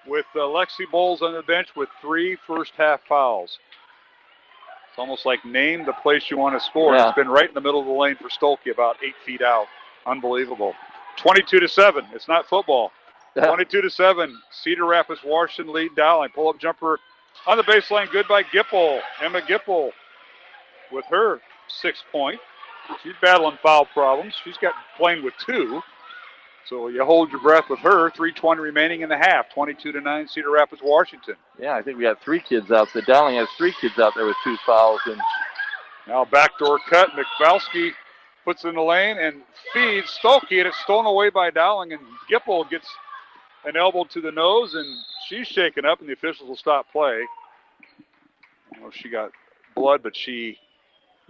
with Lexi Bowles on the bench with 3 first-half fouls. It's almost like name the place you want to score. Yeah. It's been right in the middle of the lane for Stolke, about 8 feet out. Unbelievable. 22-7. It's not football. 22-7. Cedar Rapids, Washington lead Dowling. Pull-up jumper on the baseline, good by Gipple. Emma Gipple with her 6 point. She's battling foul problems. She's got playing with 2. So you hold your breath with her. 3:20 remaining in the half. 22-9, Cedar Rapids, Washington. Yeah, I think we got 3 kids out there. Dowling has 3 kids out there with 2 fouls. And now backdoor cut. McBalski puts it in the lane and feeds Stolke, and it's stolen away by Dowling. And Gipple gets an elbow to the nose, and she's shaken up, and the officials will stop play. She got blood, but she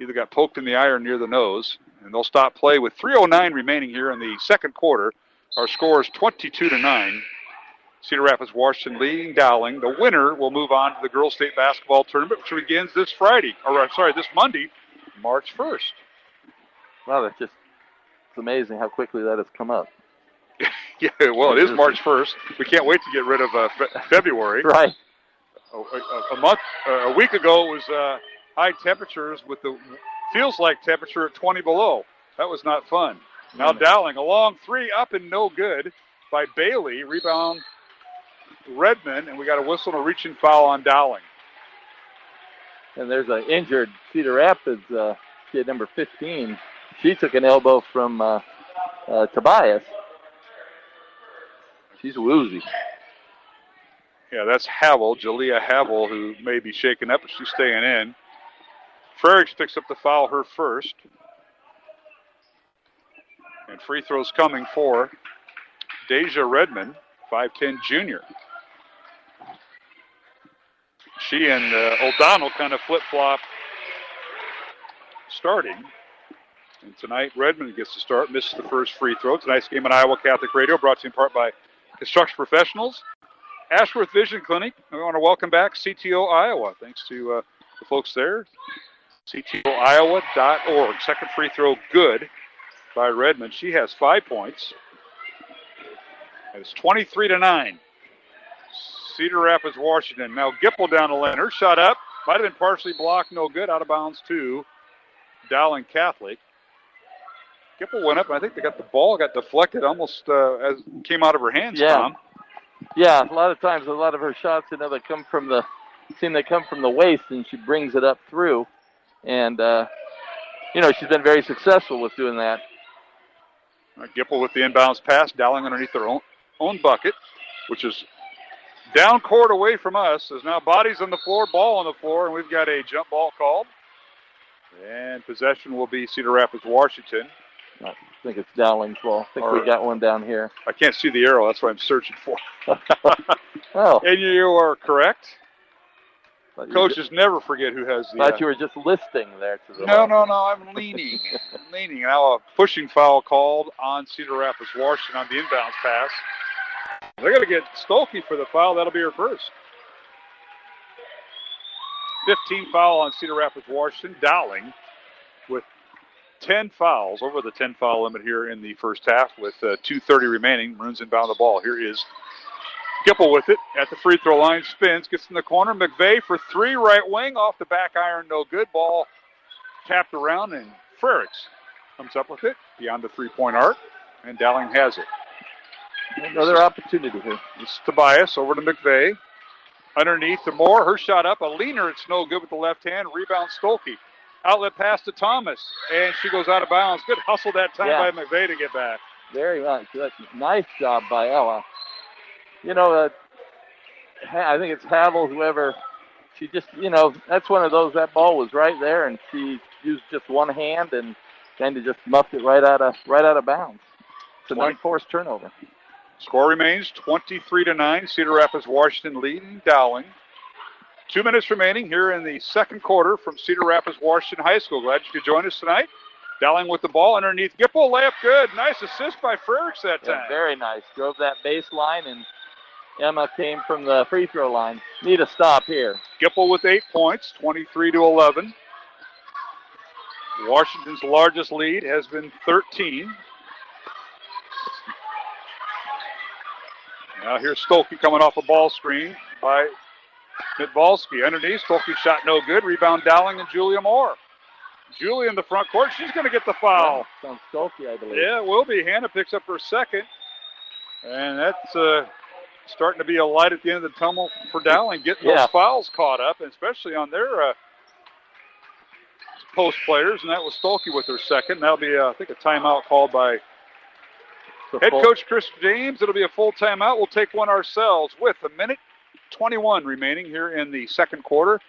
either got poked in the eye or near the nose. And they'll stop play with 3:09 remaining here in the second quarter. Our score is 22-9. Cedar Rapids, Washington leading Dowling. The winner will move on to the girls' state basketball tournament, which begins this Monday, March 1st. Wow, it's amazing how quickly that has come up. Yeah, well, it is March 1st. We can't wait to get rid of February. Right. A week ago it was high temperatures with the feels like temperature at 20 below. That was not fun. Now Dowling, a long 3 up and no good by Bailey. Rebound Redmond, and we got a whistle and a reaching foul on Dowling. And there's an injured Cedar Rapids kid, number 15. She took an elbow from Tobias. She's woozy. Yeah, that's Havel, Jalea Havel, who may be shaken up, but she's staying in. Frericks picks up the foul, her first. And free throws coming for Deja Redmond, 5'10 junior. She and O'Donnell kind of flip-flop starting. And tonight, Redmond gets to start, misses the first free throw. Tonight's game on Iowa Catholic Radio, brought to you in part by Construction Professionals, Ashworth Vision Clinic. We want to welcome back CTO Iowa. Thanks to the folks there. CTOIowa.org. Second free throw good by Redmond. She has 5 points. It's 23-9. Cedar Rapids, Washington. Now Gipple down the lane. Her shot up. Might have been partially blocked. No good. Out of bounds to Dowling Catholic. Gipple went up. And I think they got the ball. Got deflected almost as it came out of her hands, Tom. Yeah, a lot of times, a lot of her shots, they come from the waist, and she brings it up through. And, she's been very successful with doing that. Gipple with the inbounds pass. Dowling underneath their own bucket, which is down court away from us. There's now bodies on the floor, ball on the floor, and we've got a jump ball called. And possession will be Cedar Rapids, Washington. I think it's Dowling's ball. I think we got one down here. I can't see the arrow. That's what I'm searching for. Oh. And you are correct. Coaches never forget who has the... I thought you were just listing there. To the No. I'm leaning. Now a pushing foul called on Cedar Rapids, Washington on the inbounds pass. They're going to get Stolke for the foul. That'll be her first. 15 foul on Cedar Rapids, Washington. Dowling with 10 fouls, over the 10 foul limit here in the first half with 2:30 remaining. Maroons inbound the ball. Here is Gipple with it at the free throw line. Spins, gets in the corner. McVeigh for three, right wing. Off the back iron, no good. Ball tapped around, and Frericks comes up with it beyond the three-point arc, and Dowling has it. Another opportunity here. This is Tobias over to McVeigh. Underneath to Moore. Her shot up. A leaner. It's no good with the left hand. Rebound Stolke. Outlet pass to Thomas, and she goes out of bounds. Good hustle that time by McVeigh to get back. Very much. Nice job by Ella. I think it's Havel, whoever. She just, that's one of those, that ball was right there, and she used just one hand and kind of just muffed it right out of bounds. It's an unforced turnover. Score remains 23-9. Cedar Rapids, Washington leading Dowling. 2 minutes remaining here in the second quarter from Cedar Rapids, Washington High School. Glad you could join us tonight. Dowling with the ball underneath. Gipple, layup good. Nice assist by Frericks that time. Yeah, very nice. Drove that baseline, and Emma came from the free throw line. Need a stop here. Gipple with 8 points, 23-11. Washington's largest lead has been 13. Now here's Stolke coming off a ball screen by Mitvalski. Underneath, Stolke shot no good. Rebound Dowling and Julia Moore. Julia in the front court. She's going to get the foul. Yeah, on Stolke, I believe. Yeah, it will be. Hannah picks up her second. And that's starting to be a light at the end of the tunnel for Dowling, getting those fouls caught up, and especially on their post players. And that was Stolke with her second. That'll be, I think, a timeout called by head coach Chris James. It'll be a full timeout. We'll take one ourselves with 1:21 remaining here in the second quarter.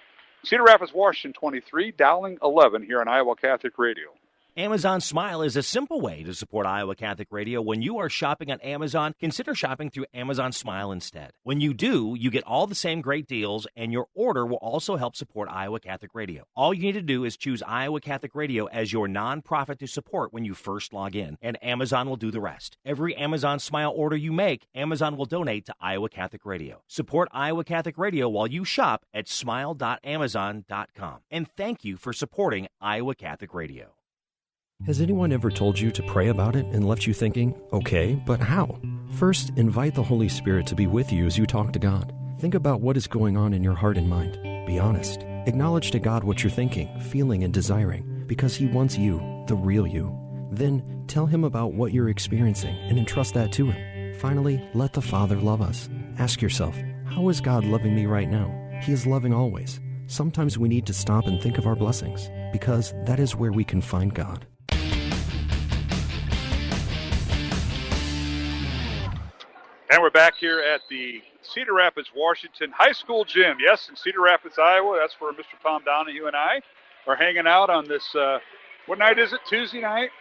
Cedar Rapids, Washington 23, Dowling 11 here on Iowa Catholic Radio. Amazon Smile is a simple way to support Iowa Catholic Radio. When you are shopping on Amazon, consider shopping through Amazon Smile instead. When you do, you get all the same great deals, and your order will also help support Iowa Catholic Radio. All you need to do is choose Iowa Catholic Radio as your nonprofit to support when you first log in, and Amazon will do the rest. Every Amazon Smile order you make, Amazon will donate to Iowa Catholic Radio. Support Iowa Catholic Radio while you shop at smile.amazon.com. And thank you for supporting Iowa Catholic Radio. Has anyone ever told you to pray about it and left you thinking, okay, but how? First, invite the Holy Spirit to be with you as you talk to God. Think about what is going on in your heart and mind. Be honest. Acknowledge to God what you're thinking, feeling, and desiring, because He wants you, the real you. Then, tell Him about what you're experiencing and entrust that to Him. Finally, let the Father love us. Ask yourself, how is God loving me right now? He is loving always. Sometimes we need to stop and think of our blessings, because that is where we can find God. And we're back here at the Cedar Rapids, Washington High School gym. Yes, in Cedar Rapids, Iowa. That's where Mr. Tom Donahue and I are hanging out on this, what night is it? Tuesday night?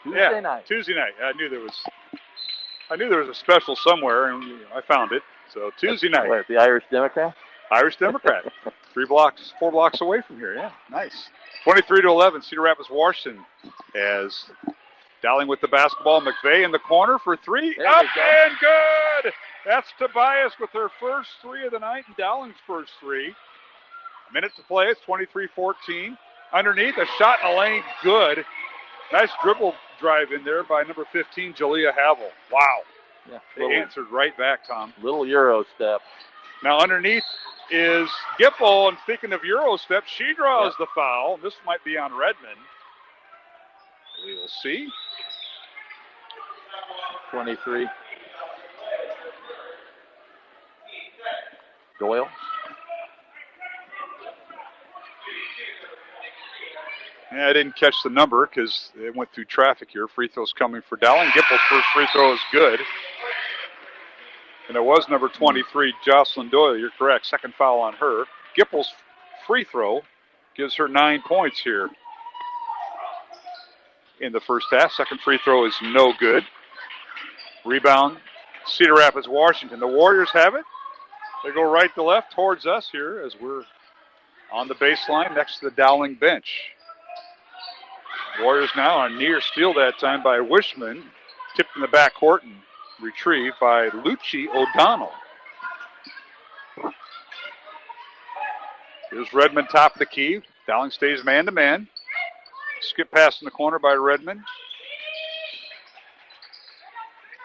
Tuesday night. Tuesday night. I knew there was a special somewhere, and I found it. So Tuesday night. What, the Irish Democrat? Irish Democrat. 4 blocks away from here. Yeah, nice. 23-11, Cedar Rapids, Washington, as Dowling with the basketball. McVeigh in the corner for three. Up and good! That's Tobias with her first three of the night and Dowling's first three. A minute to play. It's 23-14. Underneath, a shot in the lane. Good. Nice dribble drive in there by number 15, Jalea Havel. Wow. Yeah, they answered right back, Tom. Little Euro step. Now underneath is Gipple, and speaking of Euro step, she draws the foul. This might be on Redmond. We will see. 23. Doyle. Yeah, I didn't catch the number because it went through traffic here. Free throws coming for Dowling. Gipple's first free throw is good. And it was number 23, Jocelyn Doyle. You're correct. Second foul on her. Gipple's free throw gives her 9 points here in the first half. Second free throw is no good. Rebound, Cedar Rapids, Washington. The Warriors have it. They go right to left towards us here as we're on the baseline next to the Dowling bench. Warriors now on near steal that time by Wishman. Tipped in the backcourt and retrieved by Lucci O'Donnell. Here's Redmond top of the key. Dowling stays man-to-man. Skip pass in the corner by Redmond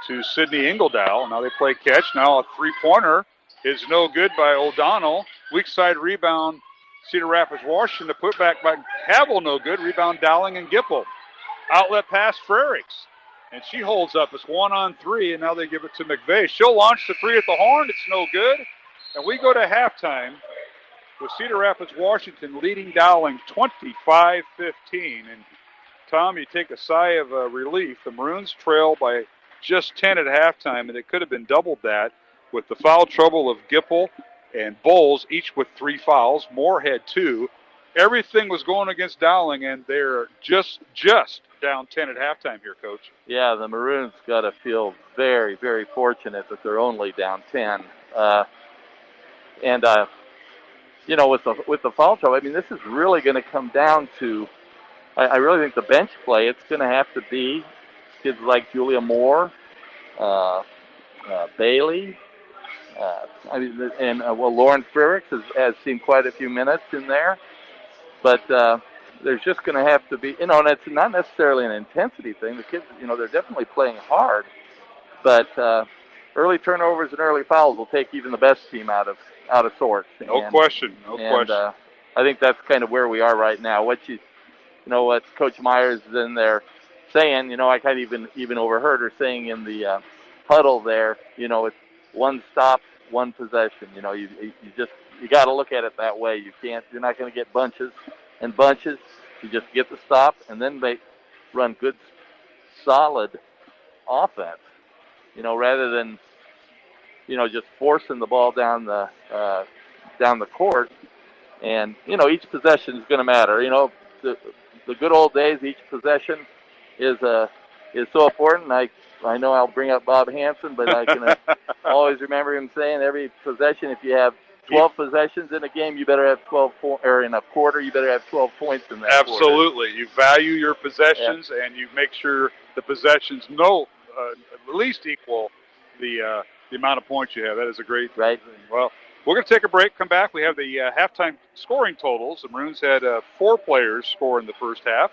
to Sydney Ingledow. Now they play catch. Now a three-pointer is no good by O'Donnell. Weak side rebound, Cedar Rapids, Washington. The putback by Havel, no good. Rebound Dowling and Gipple. Outlet pass Frericks. And she holds up. It's 1-on-3, and now they give it to McVeigh. She'll launch the three at the horn. It's no good. And we go to halftime with Cedar Rapids, Washington leading Dowling 25-15. And, Tom, you take a sigh of relief. The Maroons trail by just 10 at halftime, and it could have been doubled that with the foul trouble of Gipple and Bowles, each with 3 fouls. Moore had 2. Everything was going against Dowling, and they're just down 10 at halftime here, Coach. Yeah, the Maroons got to feel very, very fortunate that they're only down 10. You know, with the foul trouble, I mean, this is really going to come down to, I really think the bench play, it's going to have to be kids like Julia Moore, Bailey, Lauren Frericks has seen quite a few minutes in there. But there's just going to have to be, and it's not necessarily an intensity thing. The kids, they're definitely playing hard. But early turnovers and early fouls will take even the best team out of sorts. No question. I think that's kind of where we are right now. What Coach Myers is in there saying, I kind of even overheard her saying in the huddle there, it's one stop, one possession. You got to look at it that way. You're not going to get bunches and bunches. You just get the stop, and then they run good, solid offense. Rather than just forcing the ball down the court. And each possession is going to matter. The good old days, each possession is so important. I know I'll bring up Bob Hansen, but I can always remember him saying every possession, if you have 12 possessions in a game, you better have 12 or in a quarter, you better have 12 points in that Absolutely. quarter. You value your possessions, and you make sure the possessions at least equal the amount of points you have. That is a great thing. Well, we're going to take a break, come back. We have the halftime scoring totals. The Maroons had 4 players score in the first half,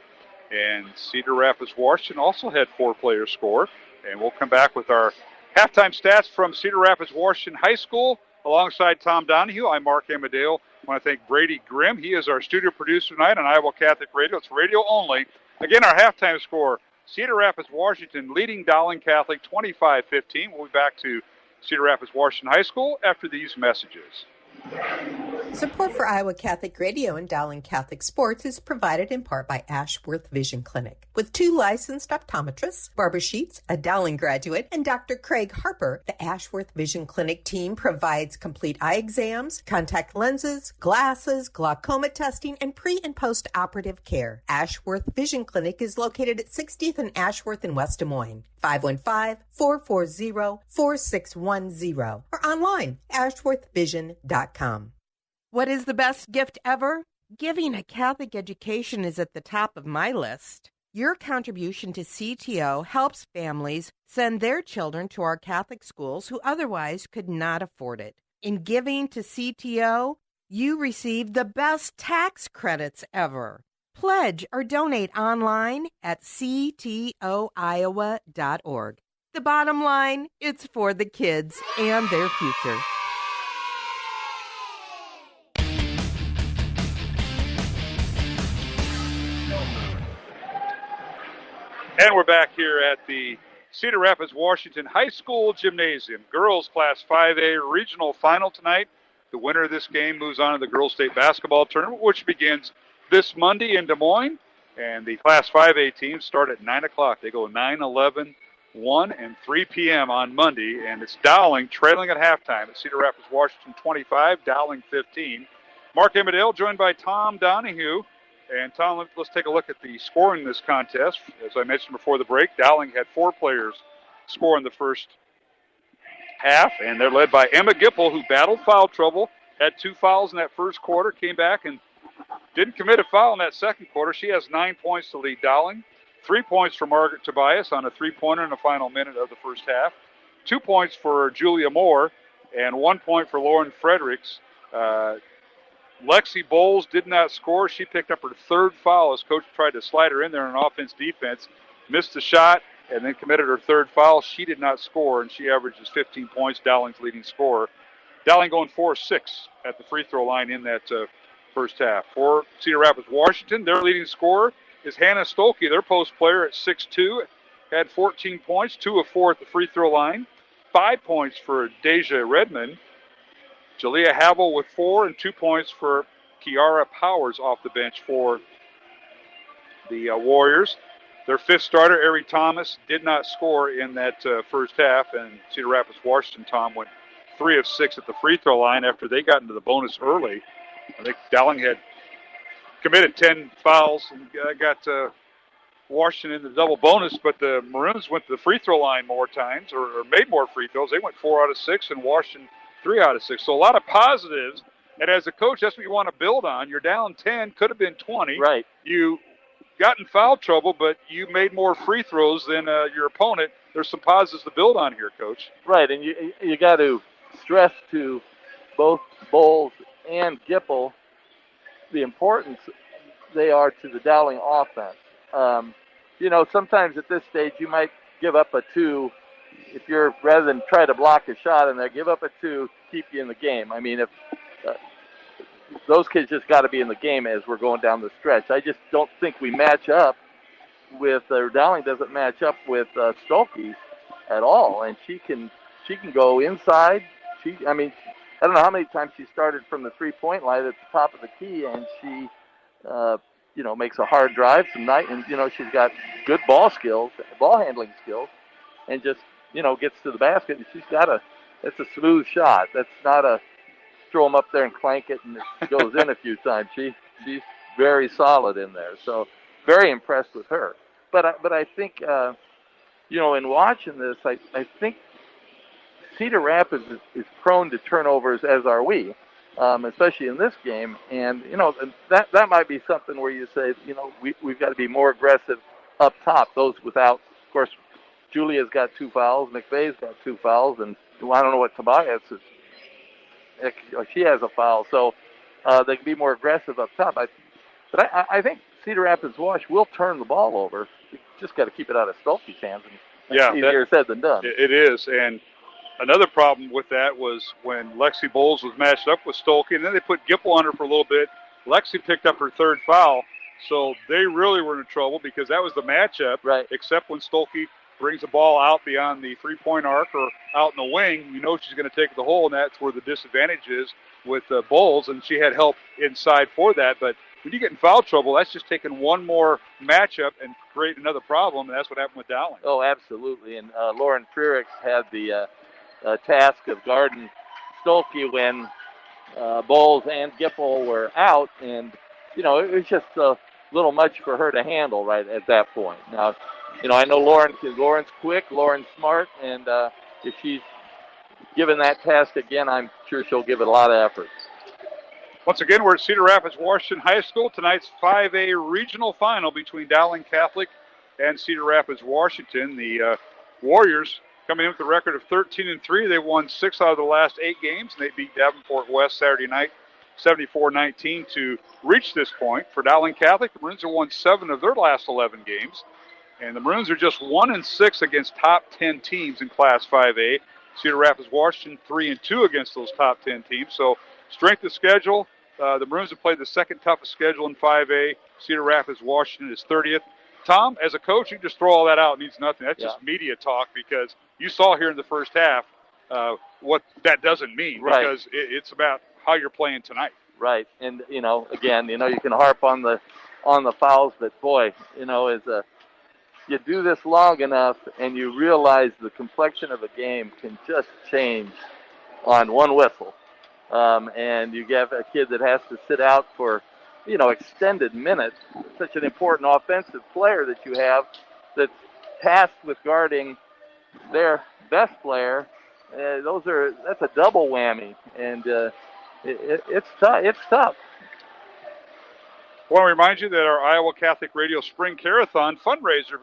and Cedar Rapids, Washington also had 4 players score. And we'll come back with our halftime stats from Cedar Rapids, Washington High School. Alongside Tom Donahue, I'm Mark Amadeo. I want to thank Brady Grimm. He is our studio producer tonight on Iowa Catholic Radio. It's radio only. Again, our halftime score, Cedar Rapids, Washington leading Dowling Catholic 25-15. We'll be back to Cedar Rapids, Washington High School after these messages. Support for Iowa Catholic Radio and Dowling Catholic Sports is provided in part by Ashworth Vision Clinic. With 2 licensed optometrists, Barbara Sheets, a Dowling graduate, and Dr. Craig Harper, the Ashworth Vision Clinic team provides complete eye exams, contact lenses, glasses, glaucoma testing, and pre- and post-operative care. Ashworth Vision Clinic is located at 60th and Ashworth in West Des Moines. 515-440-4610 or online, ashworthvision.com. What is the best gift ever? Giving a Catholic education is at the top of my list. Your contribution to CTO helps families send their children to our Catholic schools who otherwise could not afford it. In giving to CTO, you receive the best tax credits ever. Pledge or donate online at ctoiowa.org. The bottom line, it's for the kids and their future. And we're back here at the Cedar Rapids, Washington High School Gymnasium. Girls Class 5A regional final tonight. The winner of this game moves on to the Girls State Basketball Tournament, which begins this Monday in Des Moines. And the Class 5A teams start at 9 o'clock. They go 9, 11, 1, and 3 p.m. on Monday. And it's Dowling trailing at halftime at Cedar Rapids, Washington 25, Dowling 15. Mark Emmerdale joined by Tom Donahue. And Tom, let's take a look at the scoring in this contest. As I mentioned before the break, Dowling had 4 players score in the first half, and they're led by Emma Gipple, who battled foul trouble, had 2 fouls in that first quarter, came back and didn't commit a foul in that second quarter. She has 9 points to lead Dowling. 3 points for Margaret Tobias on a 3-pointer in the final minute of the first half. 2 points for Julia Moore, and 1 point for Lauren Fredericks. Lexi Bowles did not score. She picked up her 3rd foul as coach tried to slide her in there in offense-defense. Missed the shot and then committed her 3rd foul. She did not score, and she averages 15 points, Dowling's leading scorer. Dowling going 4-6 at the free throw line in that first half. For Cedar Rapids, Washington, their leading scorer is Hannah Stolke, their post player at 6'2", had 14 points, 2 of 4 at the free throw line. 5 points for Deja Redmond. Jalea Havel with 4 and 2 points for Kiara Powers off the bench for the Warriors. Their 5th starter, Ari Thomas, did not score in that first half, and Cedar Rapids, Washington, Tom, went 3 of 6 at the free throw line after they got into the bonus early. I think Dowling had committed 10 fouls and got Washington in the double bonus, but the Maroons went to the free throw line more times or made more free throws. They went 4 out of 6, and Washington 3 out of 6. So a lot of positives. And as a coach, that's what you want to build on. You're down 10, could have been 20. Right. You got in foul trouble, but you made more free throws than your opponent. There's some positives to build on here, Coach. Right, and you got to stress to both Bowles and Gipple the importance they are to the Dowling offense. Sometimes at this stage you might give up a 2. If you're, rather than try to block a shot in there, give up a 2, keep you in the game. I mean, if those kids just got to be in the game as we're going down the stretch. I just don't think we match up with, Dowling doesn't match up with Stolke at all. And she can go inside. I don't know how many times she started from the 3-point line at the top of the key, and she, makes a hard drive tonight. And, she's got good ball handling skills, and just, gets to the basket, and that's a smooth shot. That's not a throw them up there and clank it and it goes in a few times. She's very solid in there. So very impressed with her. But I think, in watching this, I think Cedar Rapids is prone to turnovers, as are we, especially in this game. And, that might be something where you say, we've got to be more aggressive up top. Those without, of course, Julia's got 2 fouls. McVeigh's got 2 fouls. And I don't know what Tobias is. She has a foul. So they can be more aggressive up top. But I think Cedar Rapids Wash will turn the ball over. You just got to keep it out of Stolke's hands. And it's easier said than done. It is. And another problem with that was when Lexi Bowles was matched up with Stolke, and then they put Gipple on her for a little bit. Lexi picked up her 3rd foul. So they really were in trouble because that was the matchup, right? Except when Stolke brings the ball out beyond the three-point arc or out in the wing, you know she's going to take the hole, and that's where the disadvantage is with Bowles, and she had help inside for that. But when you get in foul trouble, that's just taking one more matchup and create another problem, and that's what happened with Dowling. Oh, absolutely. And Lauren Frericks had the task of guarding Stolke when Bowles and Gipple were out, and, it was just a little much for her to handle right at that point. Now, I know Lauren's quick, Lauren's smart, and if she's given that task again, I'm sure she'll give it a lot of effort. Once again, we're at Cedar Rapids, Washington High School. Tonight's 5A regional final between Dowling Catholic and Cedar Rapids, Washington. The Warriors coming in with a record of 13-3. They won 6 out of the last 8 games, and they beat Davenport West Saturday night 74-19 to reach this point. For Dowling Catholic, the Maroons have won 7 of their last 11 games, and the Maroons are just 1-6 against top 10 teams in Class 5A. Cedar Rapids, Washington 3-2 against those top 10 teams. So strength of schedule, the Maroons have played the second toughest schedule in 5A. Cedar Rapids, Washington is 30th. Tom, as a coach, you can just throw all that out. It means nothing. That's just media talk, because you saw here in the first half what that doesn't mean, right, because it's about how you're playing tonight. Right. And, again, you can harp on the fouls, but, boy, you do this long enough and you realize the complexion of a game can just change on one whistle. And you get a kid that has to sit out for, extended minutes, such an important offensive player that you have that's tasked with guarding their best player. That's a double whammy, and it's tough. It's tough. I want to remind you that our Iowa Catholic Radio Spring Carathon fundraiser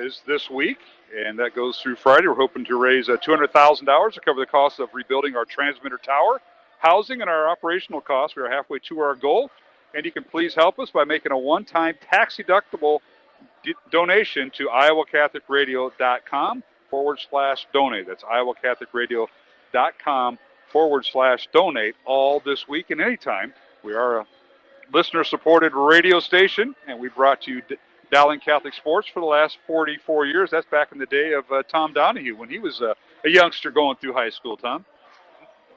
is this week, and that goes through Friday. We're hoping to raise $200,000 to cover the cost of rebuilding our transmitter tower, housing, and our operational costs. We are halfway to our goal, and you can please help us by making a one-time tax-deductible donation to iowacatholicradio.com/donate. That's iowacatholicradio.com/donate all this week and anytime. We are a listener-supported radio station, and we brought to you Dowling Catholic Sports for the last 44 years. That's back in the day of Tom Donahue when he was a youngster going through high school, Tom.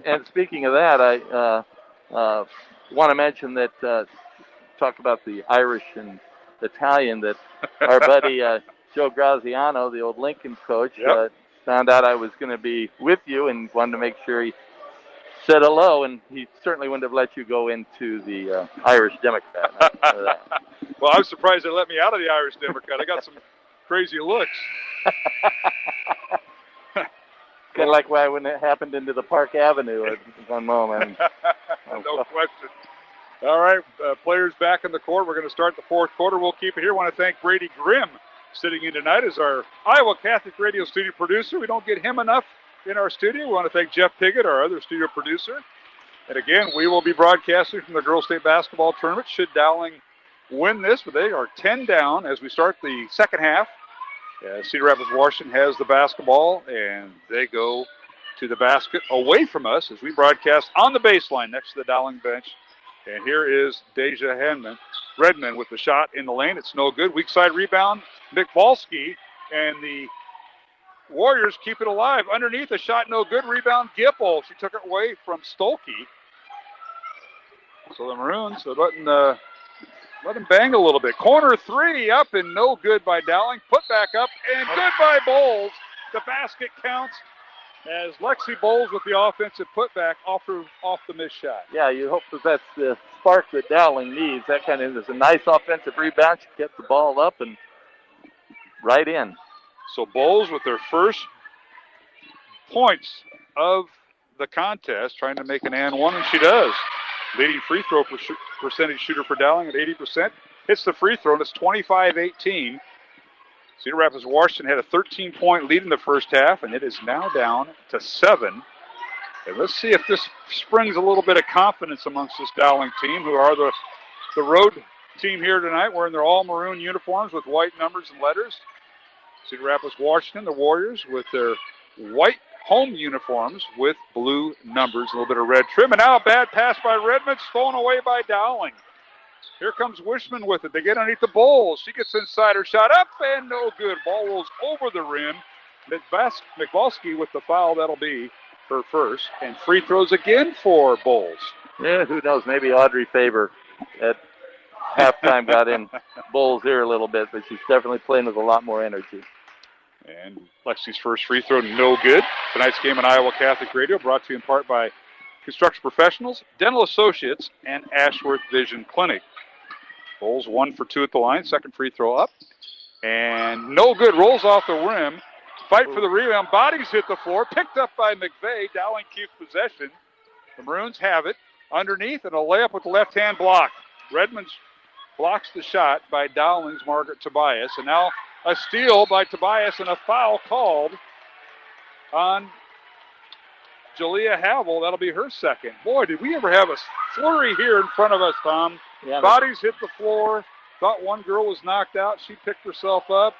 And speaking of that, I want to mention that, talk about the Irish and Italian, that our buddy Joe Graziano, the old Lincoln coach, found out I was going to be with you and wanted to make sure he said hello, and he certainly wouldn't have let you go into the Irish Democrat. Well, I was surprised they let me out of the Irish Democrat. I got some crazy looks. Kind of like why when it happened into the Park Avenue at one moment. No question. All right, players back in the court. We're going to start the fourth quarter. We'll keep it here. I want to thank Brady Grimm sitting in tonight as our Iowa Catholic Radio studio producer. We don't get him enough in our studio. We want to thank Jeff Piggott, our other studio producer. And again, we will be broadcasting from the Girls State Basketball Tournament should Dowling win this, but they are 10 down as we start the second half. Cedar Rapids, Washington has the basketball, and they go to the basket away from us as we broadcast on the baseline next to the Dowling bench. And here is Deja Redmond with the shot in the lane. It's no good. Weak side rebound, McBalski, and the Warriors keep it alive. Underneath, a shot no good. Rebound, Gipple. She took it away from Stolke. So the Maroons are let them bang a little bit. Corner three up and no good by Dowling. Put back up and good by Bowles. The basket counts as Lexi Bowles with the offensive putback off the missed shot. Yeah, you hope that's the spark that Dowling needs. That kind of is a nice offensive rebound. She gets the ball up and right in. So Bowles with their first points of the contest, trying to make an and one, and she does. Leading free throw percentage shooter for Dowling at 80%. Hits the free throw, and it's 25-18. Cedar Rapids Washington had a 13-point lead in the first half, and it is now down to 7. And let's see if this springs a little bit of confidence amongst this Dowling team, who are the road team here tonight, wearing their all-maroon uniforms with white numbers and letters. Cedar Rapids Washington, the Warriors, with their white home uniforms with blue numbers, a little bit of red trim. And now a bad pass by Redmond, stolen away by Dowling. Here comes Wishman with it. They get underneath the Bowles. She gets inside her shot up and no good. Ball rolls over the rim. McBalski with the foul. That'll be her first. And free throws again for Bowles. Yeah, who knows? Maybe Audrey Faber at halftime got in Bowles here a little bit, but she's definitely playing with a lot more energy. And Lexi's first free throw, no good. Tonight's game on Iowa Catholic Radio brought to you in part by Construction Professionals, Dental Associates, and Ashworth Vision Clinic. Bowles 1 for 2 at the line. Second free throw up. And no good. Rolls off the rim. Fight for the rebound. Bodies hit the floor. Picked up by McVeigh. Dowling keeps possession. The Maroons have it. Underneath and a layup with the left hand block. Redmond blocks the shot by Dowling's Margaret Tobias. And now a steal by Tobias and a foul called on Jalea Havel. That'll be her second. Boy, did we ever have a flurry here in front of us, Tom. Yeah, bodies hit the floor. Thought one girl was knocked out. She picked herself up.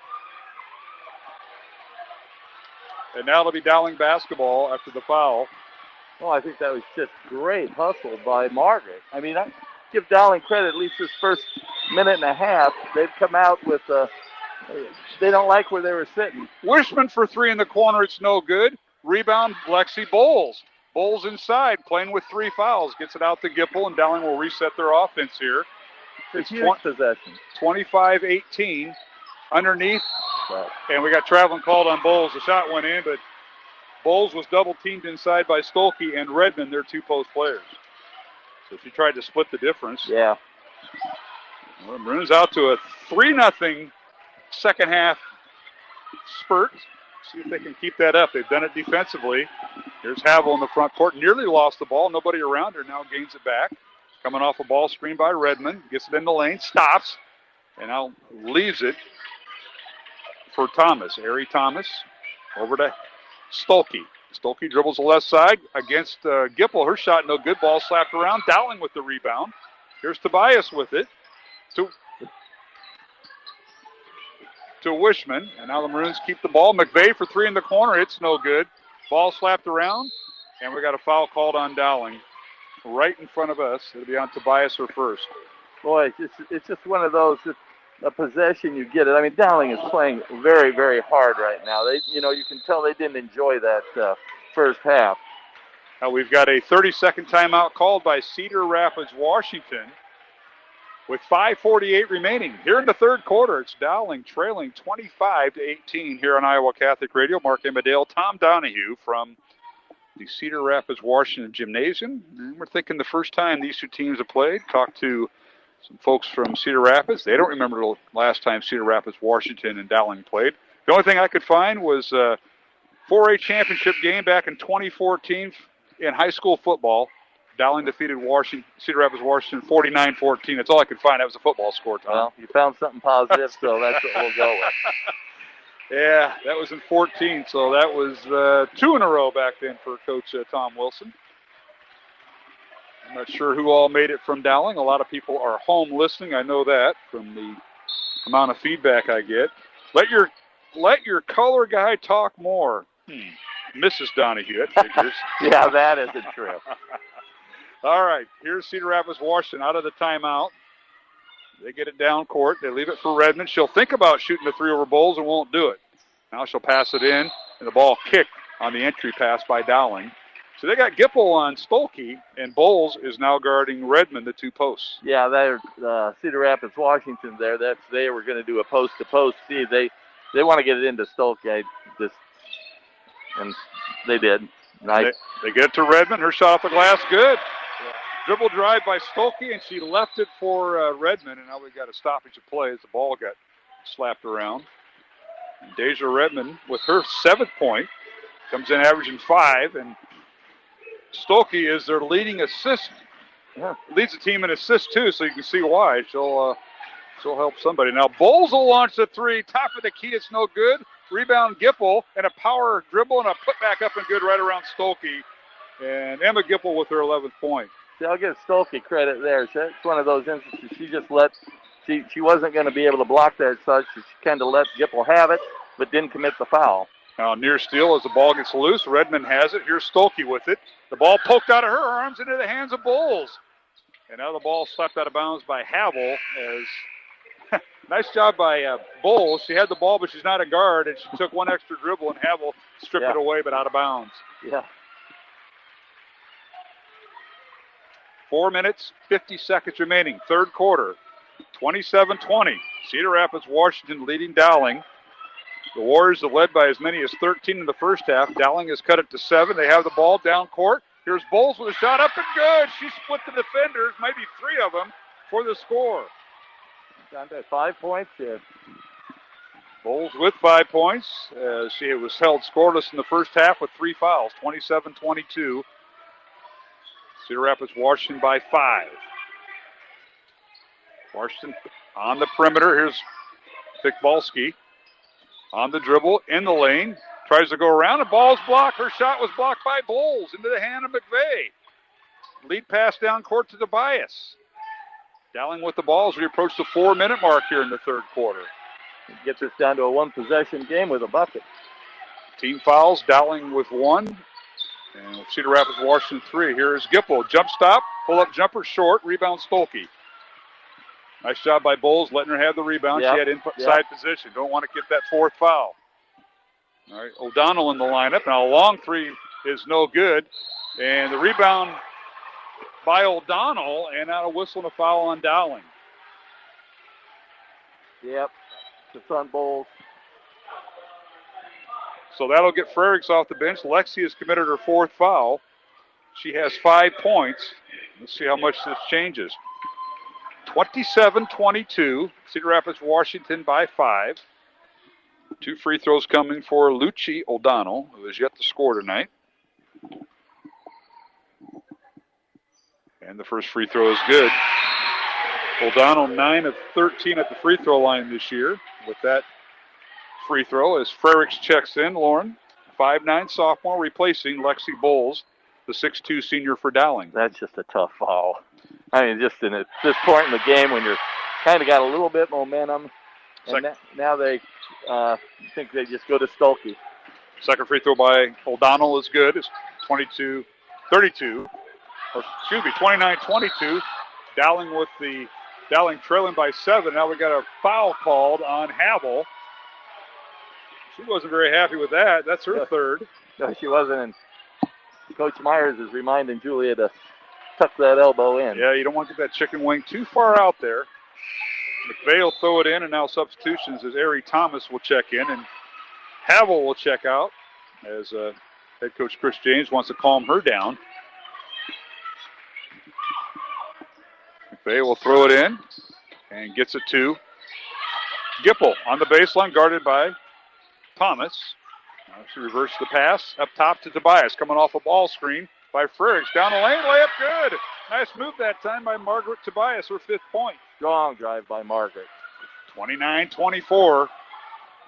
And now it'll be Dowling basketball after the foul. Well, I think that was just great hustle by Margaret. I mean, I give Dowling credit, at least this first minute and a half. They've come out with they don't like where they were sitting. Wishman for 3 in the corner. It's no good. Rebound, Lexi Bowles. Bowles inside, playing with 3 fouls. Gets it out to Gipple, and Dowling will reset their offense here. It's huge possession. 25-18. Underneath. Right. And we got traveling called on Bowles. The shot went in, but Bowles was double-teamed inside by Stolke and Redmond, their 2 post players. So she tried to split the difference. Yeah. Well, Maroons out to a 3-0 second half spurt. See if they can keep that up. They've done it defensively. Here's Havel in the front court. Nearly lost the ball. Nobody around her. Now gains it back. Coming off a ball screen by Redmond. Gets it in the lane. Stops. And now leaves it for Thomas. Ari Thomas over to Stolke. Stolke dribbles the left side against Gipple. Her shot no good. Ball slapped around. Dowling with the rebound. Here's Tobias with it. To Wishman. And now the Maroons keep the ball. McVeigh for 3 in the corner. It's no good. Ball slapped around. And we got a foul called on Dowling right in front of us. It'll be on Tobias her first. Boy, it's just one of those, a possession, you get it. I mean, Dowling is playing very, very hard right now. You can tell they didn't enjoy that first half. Now we've got a 30-second timeout called by Cedar Rapids, Washington, with 5:48 remaining. Here in the third quarter, it's Dowling trailing 25-18 here on Iowa Catholic Radio. Mark Emmerdale, Tom Donahue from the Cedar Rapids, Washington Gymnasium. And we're thinking the first time these 2 teams have played. Talked to some folks from Cedar Rapids. They don't remember the last time Cedar Rapids, Washington, and Dowling played. The only thing I could find was a 4A championship game back in 2014 in high school football. Dowling defeated Cedar Rapids, Washington 49-14. That's all I could find. That was a football score, Tom. Well, you found something positive, so that's what we'll go with. Yeah, that was in 14, so that was 2 in a row back then for Coach Tom Wilson. I'm not sure who all made it from Dowling. A lot of people are home listening. I know that from the amount of feedback I get. Let your color guy talk more. Mrs. Donahue, that figures. Yeah, that isn't true. All right, here's Cedar Rapids, Washington out of the timeout. They get it down court. They leave it for Redmond. She'll think about shooting the 3 over Bowles and won't do it. Now she'll pass it in, and the ball kicked on the entry pass by Dowling. So they got Gipple on Stolke, and Bowles is now guarding Redmond, the 2 posts. Yeah, they're Cedar Rapids, Washington there. They were going to do a post-to-post. See, they want to get it into Stolke, and they did. Nice. They get it to Redmond. Her shot off the glass, good. Dribble drive by Stolke, and she left it for Redmond, and now we've got a stoppage of play as the ball got slapped around. And Deja Redmond with her 7th point comes in averaging 5, and Stolke is their leading assist. Yeah. Leads the team in assists too, so you can see why. She'll help somebody. Now Bowles will launch the 3, top of the key, it's no good. Rebound Gipple, and a power dribble and a putback up and good right around Stolke. And Emma Gipple with her 11th point. See, I'll give Stolke credit there. It's one of those instances she just she wasn't going to be able to block that, so she kind of let Gipple have it, but didn't commit the foul. Now near steal as the ball gets loose. Redmond has it. Here's Stolke with it. The ball poked out of her arms into the hands of Bowles. And now the ball slapped out of bounds by Havel as nice job by Bowles. She had the ball, but she's not a guard, and she took one extra dribble, and Havel stripped it away, but out of bounds. Yeah. 4 minutes, 50 seconds remaining. Third quarter, 27-20. Cedar Rapids, Washington leading Dowling. The Warriors have led by as many as 13 in the first half. Dowling has cut it to 7. They have the ball down court. Here's Bowles with a shot up and good. She split the defenders, maybe 3 of them, for the score. Down to 5 points here. Bowles with 5 points. She was held scoreless in the first half with 3 fouls, 27-22. Cedar Rapids, Washington by 5. Washington on the perimeter. Here's Fikbalski on the dribble in the lane. Tries to go around. The ball's blocked. Her shot was blocked by Bowles into the hand of McVeigh. Lead pass down court to Tobias. Dowling with the ball as we approach the 4-minute mark here in the third quarter. Gets us down to a 1-possession game with a bucket. Team fouls. Dowling with 1. And Cedar Rapids, Washington 3. Here is Gipple. Jump stop. Pull-up jumper short. Rebound Stolke. Nice job by Bowles letting her have the rebound. Yep. She had inside position. Don't want to get that 4th foul. All right, O'Donnell in the lineup. Now a long 3 is no good. And the rebound by O'Donnell, and out a whistle and a foul on Dowling. Yep, it's on Bowles. So that'll get Frerichs off the bench. Lexi has committed her 4th foul. She has 5 points. Let's see how much this changes. 27-22. Cedar Rapids, Washington by 5. 2 free throws coming for Lucci O'Donnell, who has yet to score tonight. And the first free throw is good. O'Donnell 9 of 13 at the free throw line this year. With that free throw as Frerichs checks in, Lauren. 5'9" sophomore replacing Lexi Bowles, the 6'2" senior for Dowling. That's just a tough foul. I mean, just at this point in the game when you're kind of got a little bit momentum, and now they think they just go to Stolke. Second free throw by O'Donnell is good. It's 29-22. Dowling trailing by 7. Now we got a foul called on Havel. She wasn't very happy with that. That's her 3rd. No, she wasn't. And Coach Myers is reminding Julia to tuck that elbow in. Yeah, you don't want to get that chicken wing too far out there. McVeigh will throw it in, and now substitutions as Ari Thomas will check in, and Havel will check out as head coach Chris James wants to calm her down. McVeigh will throw it in and gets it to Gipple on the baseline, guarded by Thomas. Now she reverses the pass up top to Tobias, coming off a ball screen by Frerichs. Down the lane, layup good. Nice move that time by Margaret Tobias, her 5th point. Strong drive by Margaret. 29-24.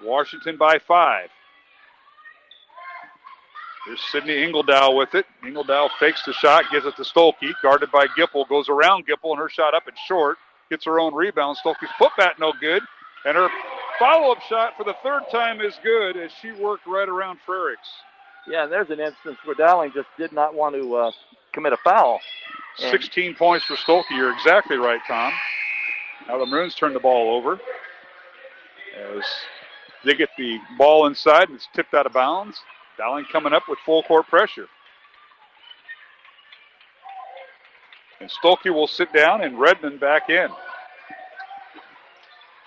Washington by 5. Here's Sydney Ingledow with it. Ingledow fakes the shot, gives it to Stolke, guarded by Gipple, goes around Gipple, and her shot up and short. Gets her own rebound. Stolke's putback no good. And her follow-up shot for the 3rd time is good as she worked right around Frerichs. Yeah, and there's an instance where Dowling just did not want to commit a foul. 16 points for Stolke. You're exactly right, Tom. Now the Maroons turn the ball over as they get the ball inside and it's tipped out of bounds. Dowling coming up with full court pressure. And Stolke will sit down and Redmond back in.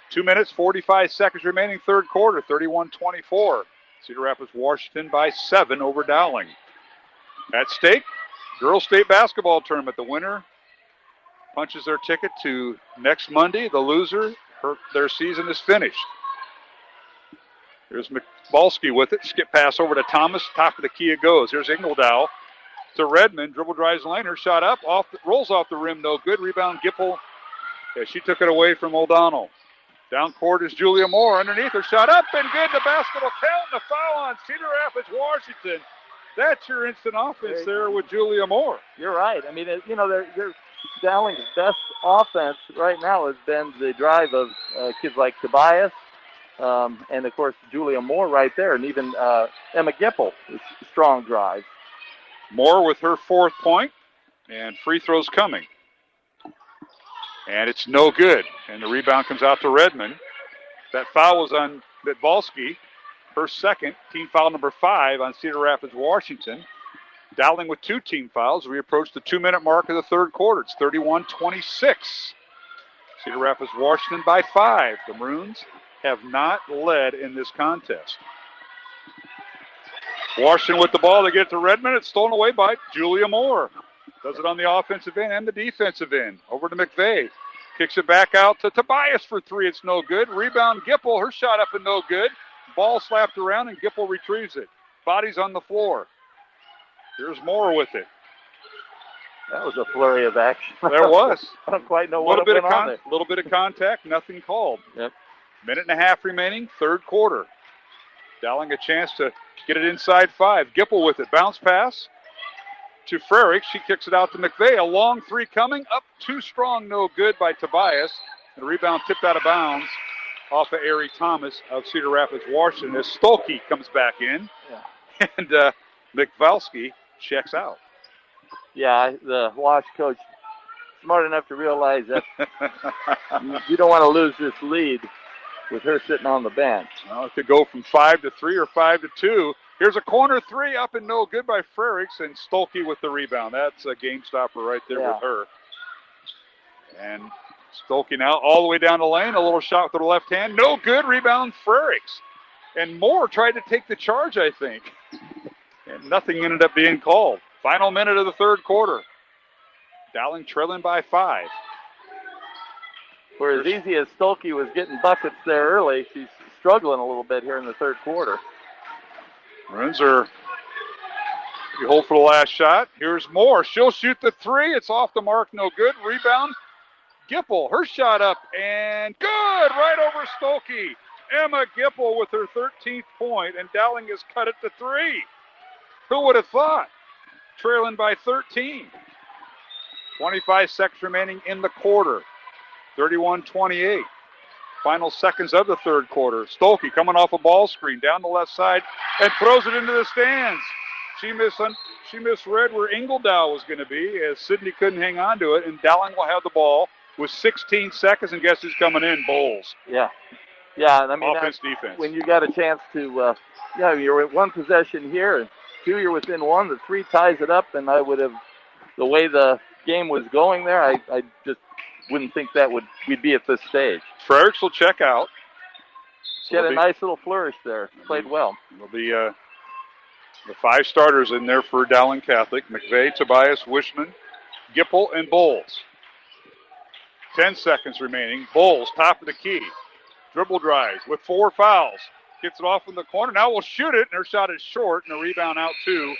2 minutes, 45 seconds remaining, third quarter, 31-24. Cedar Rapids, Washington by 7 over Dowling. At stake, girls state basketball tournament. The winner punches their ticket to next Monday. The loser, their season is finished. Here's McBalski with it. Skip pass over to Thomas. Top of the key it goes. Here's Ingledow to Redmond. Dribble drives the lane. Her shot up. Rolls off the rim. No good. Rebound Gipple. Yeah, she took it away from O'Donnell. Down court is Julia Moore. Underneath her shot up and good. The basket will count. The foul on Cedar Rapids, Washington. That's your instant offense there with Julia Moore. You're right. I mean, you know, they're Dowling's best offense right now has been the drive of kids like Tobias and, of course, Julia Moore right there, and even Emma Gipple, strong drive. Moore with her 4th point, and free throws coming. And it's no good. And the rebound comes out to Redmond. That foul was on Bitvalski. Her second, team foul number 5 on Cedar Rapids, Washington. Dowling with 2 team fouls. We approach the 2-minute mark of the third quarter. It's 31-26. Cedar Rapids, Washington by 5. The Maroons have not led in this contest. Washington with the ball. They get it to Redmond. It's stolen away by Julia Moore. Does it on the offensive end and the defensive end. Over to McVeigh. Kicks it back out to Tobias for 3. It's no good. Rebound Gipple. Her shot up and no good. Ball slapped around and Gipple retrieves it. Body's on the floor. Here's Moore with it. That was a flurry of action. There was. I don't quite know what went on there. A little bit of contact, nothing called. Yep. Minute and a half remaining, third quarter. Dowling a chance to get it inside 5. Gipple with it. Bounce pass to Frerick. She kicks it out to McVeigh. A long 3 coming. Up too strong, no good by Tobias. The rebound tipped out of bounds off of Ari Thomas of Cedar Rapids, Washington, as Stolke comes back in. Yeah. And McValski checks out. Yeah, the Wash coach, smart enough to realize that you don't want to lose this lead with her sitting on the bench. Well, it could go from 5 to 3 or 5 to 2. Here's a corner 3 up and no good by Frericks, and Stolke with the rebound. That's a game stopper right there with her. And Stolke now all the way down the lane. A little shot with the left hand. No good. Rebound Frericks. And Moore tried to take the charge, I think. And nothing ended up being called. Final minute of the third quarter. Dowling trailing by 5. For as easy as Stolke was getting buckets there early, she's struggling a little bit here in the third quarter. Maroons are hold for the last shot. Here's Moore. She'll shoot the 3. It's off the mark. No good. Rebound. Gipple. Her shot up and good. Right over Stolke. Emma Gipple with her 13th point, and Dowling has cut it to 3. Who would have thought? Trailing by 13. 25 seconds remaining in the quarter. 31-28. Final seconds of the third quarter. Stolke coming off a ball screen down the left side and throws it into the stands. She misread where Ingledow was going to be as Sidney couldn't hang on to it, and Dowling will have the ball with 16 seconds, and guess who's coming in? Bowles. Yeah, I mean, offense, defense. When you got a chance to, you're at one possession here, and 2, you're within 1. The 3 ties it up, and I would have, the way the game was going there, I just wouldn't think that we'd be at this stage. Frericks will check out. She had a nice little flourish there. Played well. It'll be the 5 starters in there for Dowling Catholic. McVeigh, Tobias, Wishman, Gipple, and Bowles. 10 seconds remaining. Bowles, top of the key. Dribble drives with 4 fouls. Gets it off in the corner. Now we'll shoot it, and her shot is short, and a rebound out to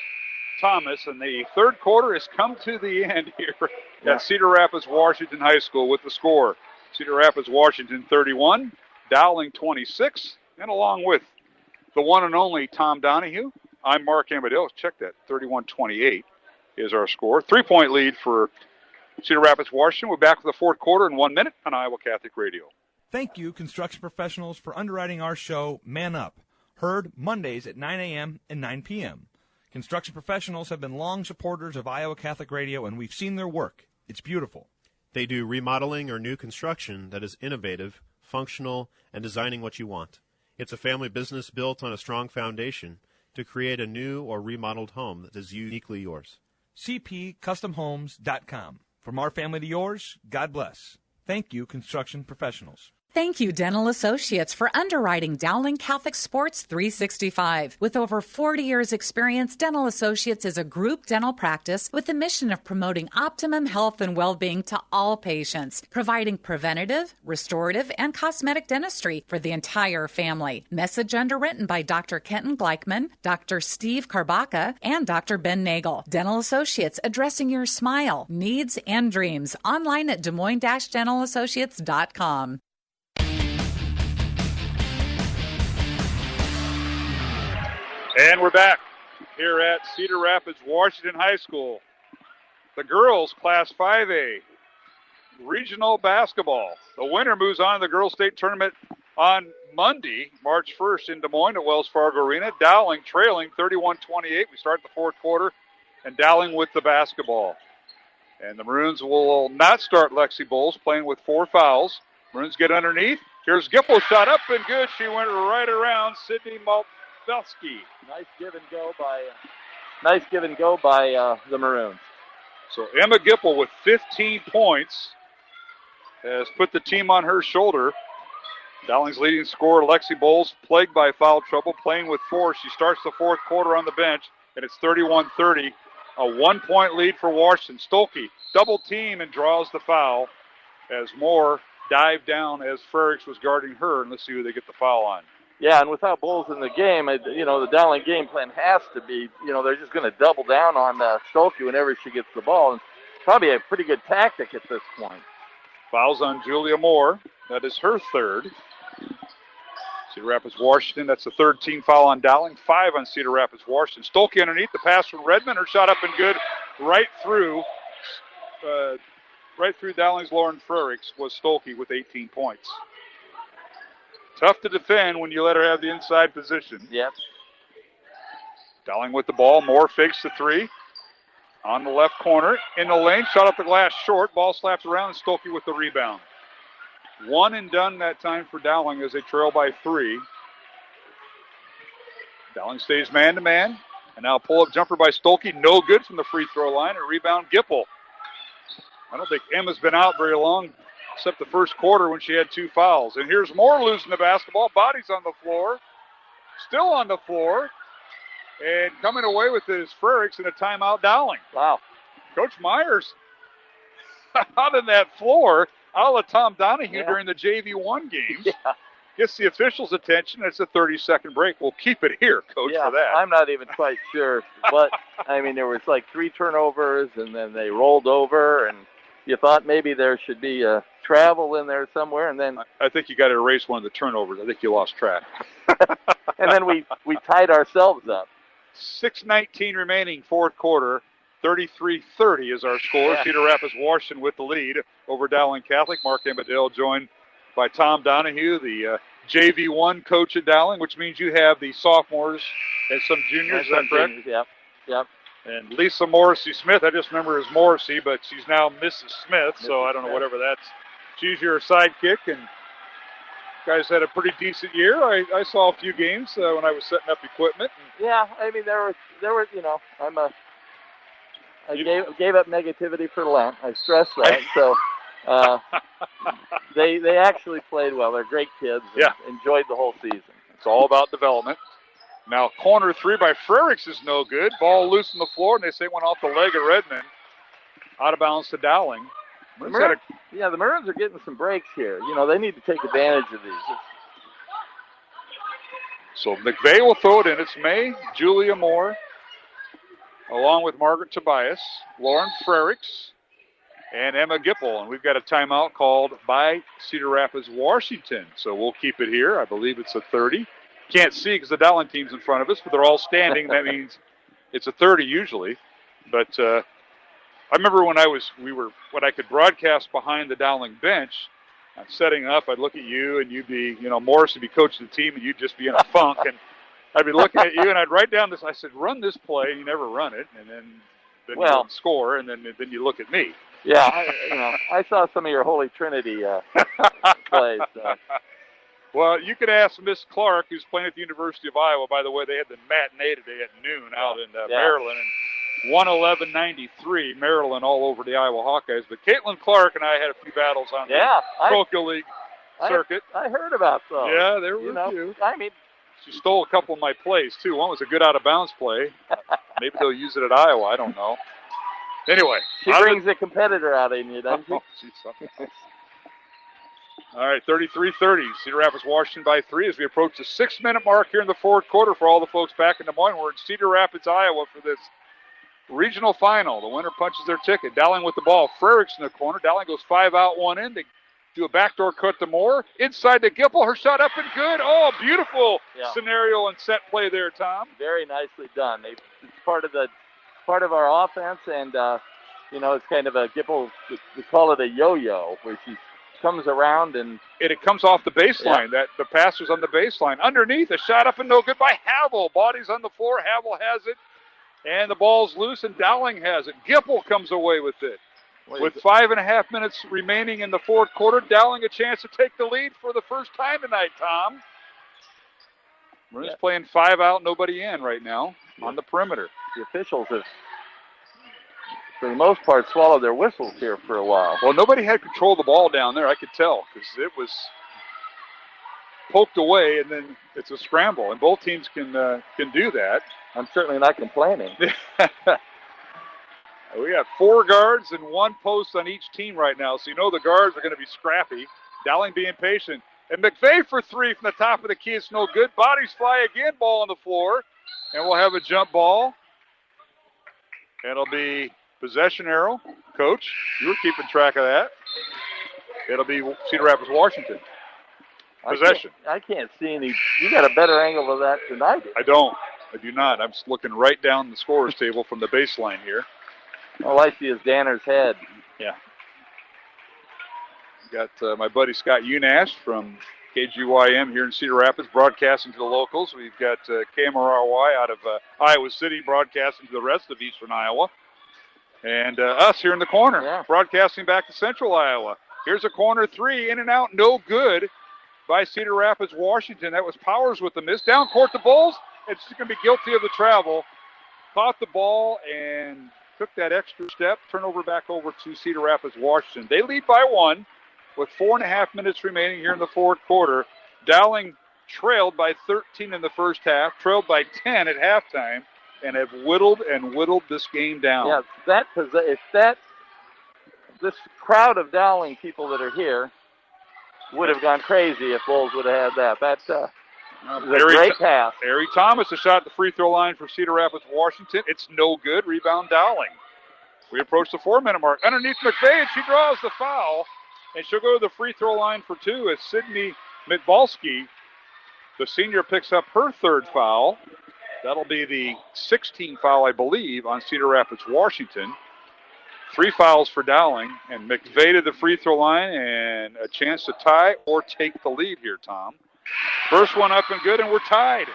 Thomas. And the third quarter has come to the end here at Cedar Rapids, Washington High School with the score. Cedar Rapids, Washington 31, Dowling 26, and along with the one and only Tom Donahue, I'm Mark Amadeo. Check that, 31-28 is our score. 3-point lead for Cedar Rapids, Washington. We're back with the fourth quarter in 1 minute on Iowa Catholic Radio. Thank you, construction professionals, for underwriting our show, Man Up, heard Mondays at 9 a.m. and 9 p.m. Construction professionals have been long supporters of Iowa Catholic Radio, and we've seen their work. It's beautiful. They do remodeling or new construction that is innovative, functional, and designing what you want. It's a family business built on a strong foundation to create a new or remodeled home that is uniquely yours. cpcustomhomes.com. From our family to yours, God bless. Thank you, construction professionals. Thank you, Dental Associates, for underwriting Dowling Catholic Sports 365. With over 40 years' experience, Dental Associates is a group dental practice with the mission of promoting optimum health and well-being to all patients, providing preventative, restorative, and cosmetic dentistry for the entire family. Message underwritten by Dr. Kenton Gleichman, Dr. Steve Karbaka, and Dr. Ben Nagel. Dental Associates, addressing your smile, needs, and dreams. Online at DesMoines-DentalAssociates.com. And we're back here at Cedar Rapids, Washington High School. The girls, Class 5A, regional basketball. The winner moves on to the girls' state tournament on Monday, March 1st in Des Moines at Wells Fargo Arena. Dowling trailing 31-28. We start the fourth quarter, and Dowling with the basketball. And the Maroons will not start Lexi Bowles, playing with 4 fouls. Maroons get underneath. Here's Gipple, shot up and good. She went right around Sydney Maltelsky. Nice give and go by the Maroons. So Emma Gipple with 15 points has put the team on her shoulder. Dowling's leading scorer, Lexi Bowles, plagued by foul trouble, playing with 4. She starts the fourth quarter on the bench, and it's 31-30. A 1-point lead for Washington. Stolke double team and draws the foul as Moore dived down as Frericks was guarding her, and let's see who they get the foul on. Yeah, and without Bowles in the game, the Dowling game plan has to be, they're just going to double down on Stolke whenever she gets the ball. And probably a pretty good tactic at this point. Fouls on Julia Moore. That is her third. Cedar Rapids, Washington. That's the third team foul on Dowling. 5 on Cedar Rapids, Washington. Stolke underneath. The pass from Redmond. Her shot up and good. Right through Dowling's Lauren Frericks was Stolke with 18 points. Tough to defend when you let her have the inside position. Yep. Dowling with the ball. Moore fakes the 3. On the left corner. In the lane. Shot up the glass short. Ball slapped around and Stolke with the rebound. 1 and done that time for Dowling as they trail by 3. Dowling stays man-to-man. And now a pull-up jumper by Stolke. No good from the free throw line. A rebound, Gipple. I don't think Emma's been out very long, except the first quarter when she had 2 fouls. And here's Moore losing the basketball. Bodies on the floor. Still on the floor. And coming away with it is Frericks in a timeout, Dowling. Wow. Coach Myers out on that floor, a la Tom Donahue during the JV1 games. Yeah. Gets the officials' attention. It's a 30-second break. We'll keep it here, Coach, for that. I'm not even quite sure. But, there was like 3 turnovers, and then they rolled over, and you thought maybe there should be a travel in there somewhere, and then... I think you got to erase one of the turnovers. I think you lost track. And then we tied ourselves up. 6:19 remaining, fourth quarter. 33-30 is our score. Yeah. Cedar Rapids, Washington with the lead over Dowling Catholic. Mark Amadale joined by Tom Donahue, the JV1 coach at Dowling, which means you have the sophomores and some juniors. Is that correct? Yep. And Lisa Morrissey-Smith, I just remember her as Morrissey, but she's now Mrs. Smith, so I don't know, whatever that's. She's your sidekick, and guys had a pretty decent year. I saw a few games when I was setting up equipment. Yeah, there were I gave up negativity for Lent. I stress that. So they actually played well. They're great kids. And enjoyed the whole season. It's all about development. Now, corner 3 by Frericks is no good. Ball loose on the floor, and they say it went off the leg of Redmond. Out of bounds to Dowling. The Maroons are getting some breaks here. They need to take advantage of these. So McVeigh will throw it in. It's May, Julia Moore, along with Margaret Tobias, Lauren Frericks, and Emma Gipple. And we've got a timeout called by Cedar Rapids, Washington. So we'll keep it here. I believe it's a 30. Can't see because the Dowling team's in front of us, but they're all standing. That means it's a 30 usually. But I remember when I could broadcast behind the Dowling bench, I'm setting up, I'd look at you and you'd be, Morris would be coaching the team and you'd just be in a funk. And I'd be looking at you and I'd write down this. I said, run this play. And you never run it. And then you don't score. And then you look at me. Yeah, I saw some of your Holy Trinity plays. Well, you could ask Miss Clark, who's playing at the University of Iowa. By the way, they had the matinee today at noon out in Maryland. And 111-93, Maryland all over the Iowa Hawkeyes. But Caitlin Clark and I had a few battles on the Parochial League circuit. I heard about those. Yeah, there were a few. I mean, she stole a couple of my plays, too. One was a good out-of-bounds play. Maybe they'll use it at Iowa. I don't know. Anyway. She brings the competitor out in you, doesn't she? She's something else. All right, 33-30. Cedar Rapids, Washington by 3 as we approach the 6-minute mark here in the fourth quarter for all the folks back in Des Moines. We're in Cedar Rapids, Iowa for this regional final. The winner punches their ticket. Dowling with the ball. Frericks in the corner. Dowling goes 5 out, 1 in. They do a backdoor cut to Moore. Inside to Gipple. Her shot up and good. Oh, beautiful scenario and set play there, Tom. Very nicely done. It's part of our offense, and it's kind of a Gipple. We call it a yo-yo, where she comes around and it comes off the baseline. That the pass was on the baseline. Underneath, a shot up and no good by Havel. Bodies on the floor. Havel has it, and the ball's loose, and Dowling has it. Gipple comes away with it. With 5.5 minutes remaining in the fourth quarter, Dowling a chance to take the lead for the first time tonight, Tom. Maroons playing 5 out, nobody in right now on the perimeter. The officials have, for the most part, swallowed their whistles here for a while. Well, nobody had control of the ball down there, I could tell, because it was poked away, and then it's a scramble, and both teams can do that. I'm certainly not complaining. We got 4 guards and 1 post on each team right now, so you know the guards are going to be scrappy. Dowling being patient. And McVeigh for 3 from the top of the key. It's no good. Bodies fly again, ball on the floor. And we'll have a jump ball. It'll be possession arrow. Coach, you were keeping track of that. It'll be Cedar Rapids, Washington. Possession. I can't see any. You got a better angle of that than I do. I don't. I do not. I'm just looking right down the scorer's table from the baseline here. All I see is Danner's head. Yeah. Got my buddy Scott Unash from KGYM here in Cedar Rapids broadcasting to the locals. We've got KMRY out of Iowa City broadcasting to the rest of eastern Iowa. And us here in the corner broadcasting back to central Iowa. Here's a corner 3, in and out, no good by Cedar Rapids, Washington. That was Powers with the miss. Down court the Bulls. It's going to be guilty of the travel. Caught the ball and took that extra step. Turnover back over to Cedar Rapids, Washington. They lead by 1 with 4.5 minutes remaining here in the fourth quarter. Dowling trailed by 13 in the first half, trailed by 10 at halftime, and have whittled this game down. Yeah, this crowd of Dowling people that are here would have gone crazy if Bulls would have had that. That's a great pass. Harry Thomas, a shot at the free throw line for Cedar Rapids, Washington. It's no good. Rebound Dowling. We approach the 4-minute mark. Underneath McVeigh, and she draws the foul. And she'll go to the free throw line for 2 as Sydney Mitvalski, the senior, picks up her 3rd foul. That'll be the 16th foul, I believe, on Cedar Rapids, Washington. 3 fouls for Dowling, and McVeigh to the free throw line, and a chance to tie or take the lead here, Tom. First one up and good, and we're tied.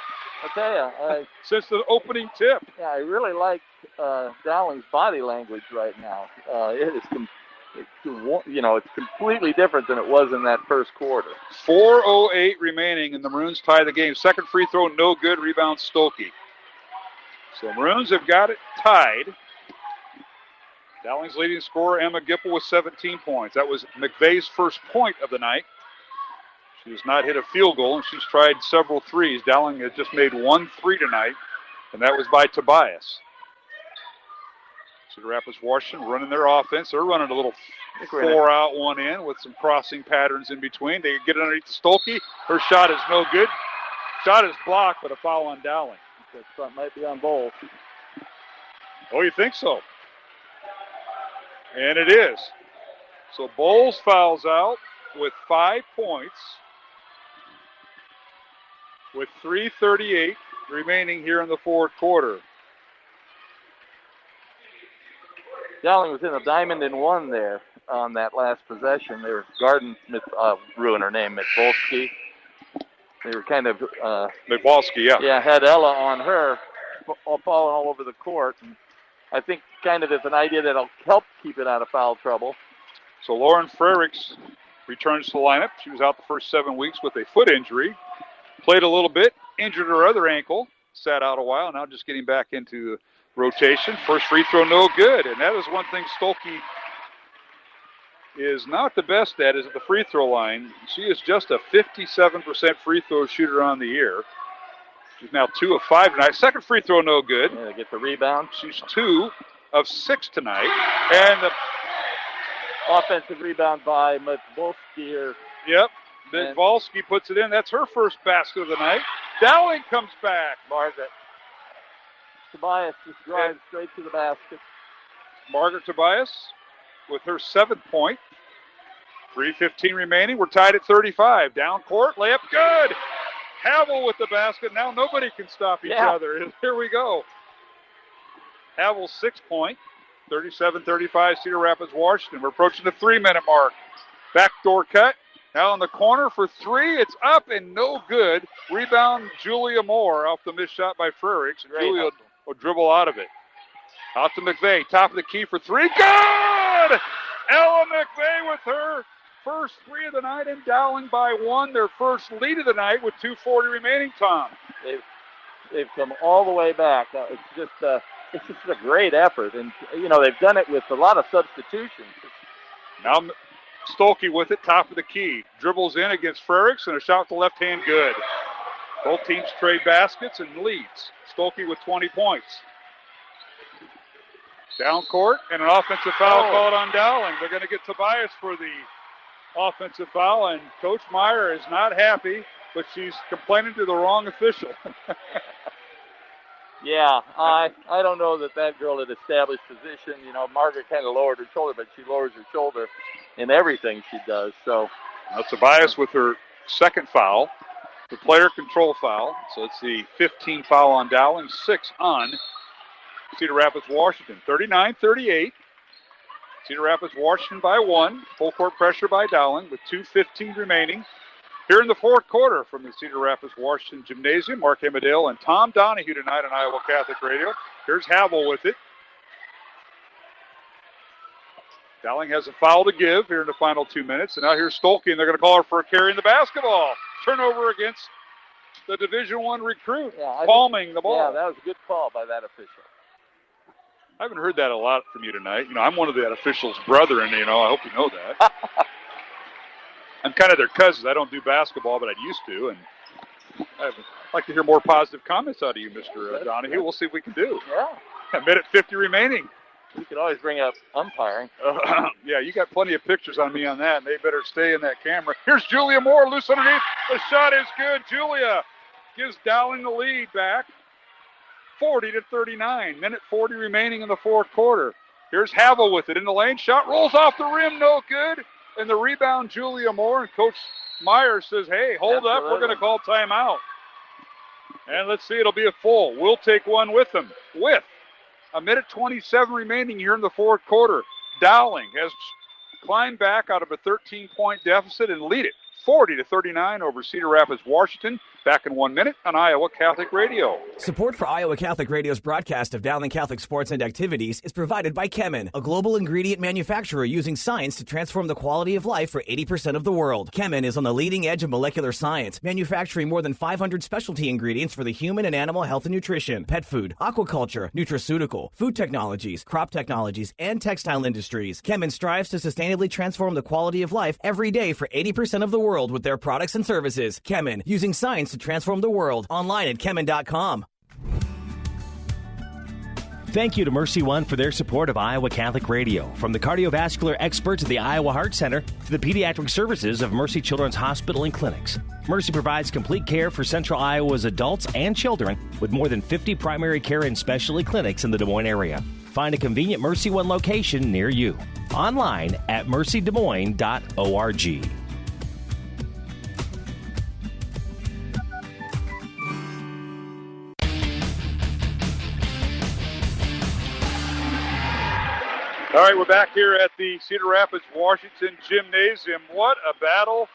I tell you, since the opening tip. Yeah, I really like Dowling's body language right now. It's completely different than it was in that first quarter. 4:08 remaining, and the Maroons tie the game. Second free throw, no good. Rebound, Stokey. So Maroons have got it tied. Dowling's leading scorer, Emma Gipple, with 17 points. That was McVeigh's first point of the night. She has not hit a field goal, and she's tried several threes. Dowling has just made 1 3 tonight, and that was by Tobias. Cedar Rapids, Washington running their offense. They're running a little 4 out, 1 in with some crossing patterns in between. They get it underneath to Stolke. Her shot is no good. Shot is blocked, but a foul on Dowling. That might be on Bowles. Oh, you think so? And it is. So Bowles fouls out with 5 points with 3:38 remaining here in the fourth quarter. Dowling was in a diamond in 1 there on that last possession. They were guarding, ruin her name, Mitvolski. They were kind of... Mitvolski, yeah. Yeah, had Ella on her, falling all over the court. And I think kind of it's an idea that'll help keep it out of foul trouble. So Lauren Frericks returns to the lineup. She was out the first 7 weeks with a foot injury. Played a little bit, injured her other ankle, sat out a while, now just getting back into rotation. First free throw, no good. And that is one thing Stolke is not the best at, is at the free throw line. She is just a 57% free throw shooter on the year. She's now 2 of 5 tonight. Second free throw, no good. Yeah, get the rebound. She's 2 of 6 tonight. And the offensive rebound by Mitvolski. Yep. Mitvolski puts it in. That's her first basket of the night. Dowling comes back. Margaret. Tobias just drives straight to the basket. Margaret Tobias with her 7th point. 3:15 remaining. We're tied at 35. Down court, layup good. Havel with the basket. Now nobody can stop each other. Here we go. Havel's 6th point. 37-35, Cedar Rapids, Washington. We're approaching the 3-minute mark. Backdoor cut. Now in the corner for 3. It's up and no good. Rebound, Julia Moore off the missed shot by Frericks. Julia will dribble out of it. Out to McVeigh, top of the key for three. Good! Ella McVeigh with her first three of the night, and Dowling by one. Their first lead of the night with 2:40 remaining, Tom. They've come all the way back. It's just a great effort, and they've done it with a lot of substitutions. Now Stolke with it, top of the key, dribbles in against Frericks, and a shot to left hand, good. Both teams trade baskets and leads. Stolke with 20 points. Down court, and an offensive foul called on Dowling. They're going to get Tobias for the offensive foul, and Coach Meyer is not happy, but she's complaining to the wrong official. Yeah, I don't know that girl had established position. Margaret kind of lowered her shoulder, but she lowers her shoulder in everything she does. So now Tobias with her second foul, the player control foul. So it's the 15th foul on Dowling, 6 on Cedar Rapids, Washington. 39-38. Cedar Rapids, Washington by 1. Full court pressure by Dowling with 2:15 remaining. Here in the fourth quarter from the Cedar Rapids, Washington Gymnasium, Mark Amadale and Tom Donahue tonight on Iowa Catholic Radio. Here's Havel with it. Dowling has a foul to give here in the final 2 minutes. And now here's Stolke, and they're going to call her for a carry in the basketball. Turnover against the Division I recruit, palming the ball. Yeah, that was a good call by that official. I haven't heard that a lot from you tonight. I'm one of that official's brethren, I hope you know that. I'm kind of their cousins. I don't do basketball, but I used to, and I'd like to hear more positive comments out of you, Mr. Donahue. We'll see if we can do. Yeah. 1:50 remaining. You can always bring up umpiring. Yeah, you got plenty of pictures on me on that, and they better stay in that camera. Here's Julia Moore, loose underneath. The shot is good. Julia gives Dowling the lead back. 40-39. 1:40 remaining in the fourth quarter. Here's Havel with it in the lane. Shot rolls off the rim, no good. And the rebound, Julia Moore. And Coach Meyer says, hey, hold up. We're going to call timeout. And let's see, it'll be a full. We'll take one with them. With 1:27 remaining here in the fourth quarter. Dowling has climbed back out of a 13-point deficit and lead it 40-39 over Cedar Rapids, Washington. Back in 1 minute on Iowa Catholic Radio. Support for Iowa Catholic Radio's broadcast of Dowling Catholic sports and activities is provided by Chemin, a global ingredient manufacturer using science to transform the quality of life for 80% of the world. Chemin is on the leading edge of molecular science, manufacturing more than 500 specialty ingredients for the human and animal health and nutrition, pet food, aquaculture, nutraceutical, food technologies, crop technologies, and textile industries. Chemin strives to sustainably transform the quality of life every day for 80% of the world with their products and services. Chemin, using science to transform the world. Online at chemin.com. Thank you to Mercy One for their support of Iowa Catholic Radio. From the cardiovascular experts at the Iowa Heart Center to the pediatric services of Mercy Children's Hospital and Clinics, Mercy provides complete care for Central Iowa's adults and children with more than 50 primary care and specialty clinics in the Des Moines area. Find a convenient Mercy One location near you. Online at mercydesmoines.org. All right, we're back here at the Cedar Rapids, Washington Gymnasium. What a battle.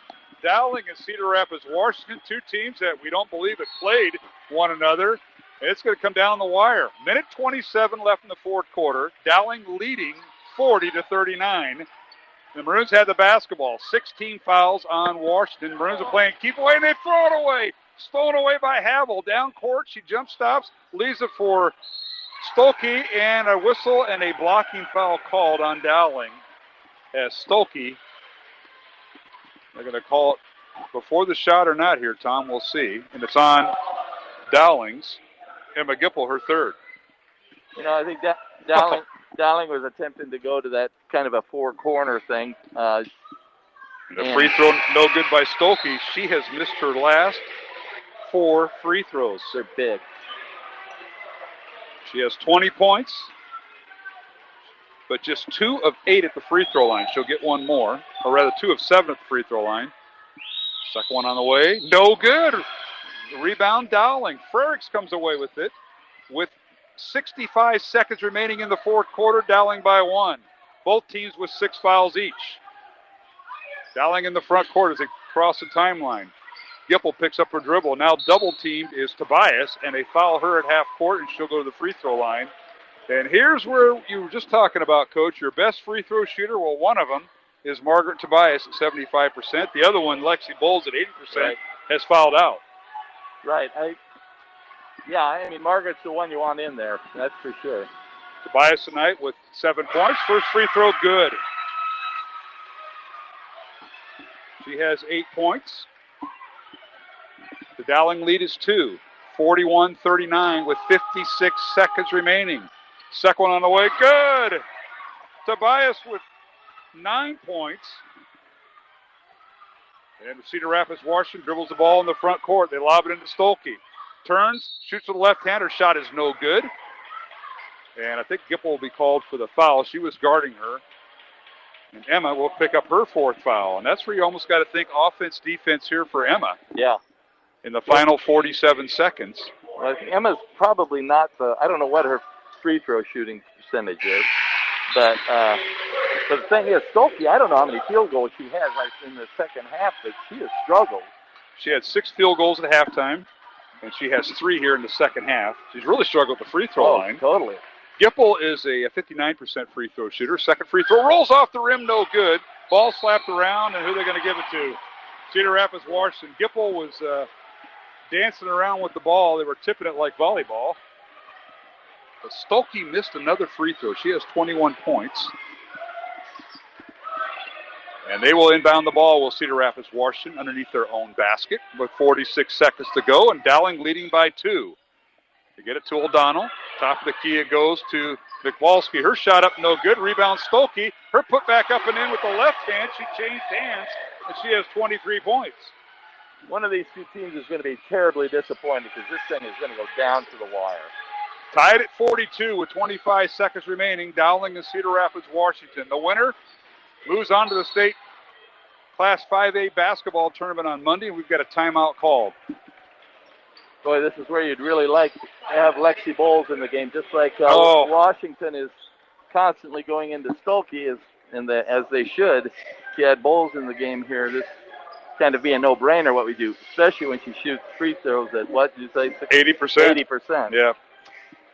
Dowling and Cedar Rapids, Washington, two teams that we don't believe have played one another. It's going to come down the wire. 1:27 left in the fourth quarter. Dowling leading 40-39. The Maroons had the basketball. 16 fouls on Washington. Maroons are playing keep away, and they throw it away. Stolen away by Havel. Down court, she jump stops, leaves it for Stolke, and a whistle and a blocking foul called on Dowling. As Stolke, they're going to call it before the shot or not here, Tom, we'll see. And it's on Dowling's. Emma Gipple, her third. I think Dowling was attempting to go to that kind of a four-corner thing. The free throw no good by Stolke. She has missed her last 4 free throws. They're big. She has 20 points, but just 2 of 8 at the free throw line. She'll get one more, or rather 2 of 7 at the free throw line. Second one on the way. No good. Rebound Dowling. Frericks comes away with it with 65 seconds remaining in the fourth quarter. Dowling by 1. Both teams with 6 fouls each. Dowling in the front court as they cross the timeline. Gipple picks up her dribble. Now double teamed is Tobias, and they foul her at half court, and she'll go to the free throw line. And here's where you were just talking about, Coach, your best free throw shooter. Well, one of them is Margaret Tobias at 75%. The other one, Lexi Bowles at 80%, has fouled out. Right. I mean, Margaret's the one you want in there. That's for sure. Tobias tonight with 7 points. First free throw, good. She has 8 points. The Dowling lead is 2. 41-39 with 56 seconds remaining. Second one on the way, good. Tobias with 9 points. And Cedar Rapids Washington dribbles the ball in the front court. They lob it into Stolke. Turns, shoots with the left hand. Her shot is no good. And I think Gipple will be called for the foul. She was guarding her. And Emma will pick up her 4th foul. And that's where you almost got to think offense, defense here for Emma. Yeah. In the final 47 seconds. Well, Emma's probably not I don't know what her free throw shooting percentage is. But the thing is, Stolke, I don't know how many field goals she has in the second half, but she has struggled. She had 6 field goals at halftime, and she has 3 here in the second half. She's really struggled with the free throw line. Totally. Gipple is a 59% free throw shooter. Second free throw rolls off the rim, no good. Ball slapped around, and who are they going to give it to? Cedar Rapids Washington. Gipple was dancing around with the ball. They were tipping it like volleyball. But Stolke missed another free throw. She has 21 points. And they will inbound the ball with Cedar Rapids Washington underneath their own basket with 46 seconds to go, and Dowling leading by 2. They get it to O'Donnell. Top of the key it goes to McWalski. Her shot up no good. Rebound Stolke. Her put back up and in with the left hand. She changed hands, and she has 23 points. One of these two teams is going to be terribly disappointed because this thing is going to go down to the wire. Tied at 42 with 25 seconds remaining. Dowling and Cedar Rapids Washington. The winner moves on to the state Class 5A basketball tournament on Monday. We've got a timeout called. Boy, this is where you'd really like to have Lexi Bowles in the game, just like Washington is constantly going into Stolke, as they should. If you had Bowles in the game here, this kind of be a no-brainer what we do, especially when she shoots free throws at, what did you say? 80%. 80%. Yeah.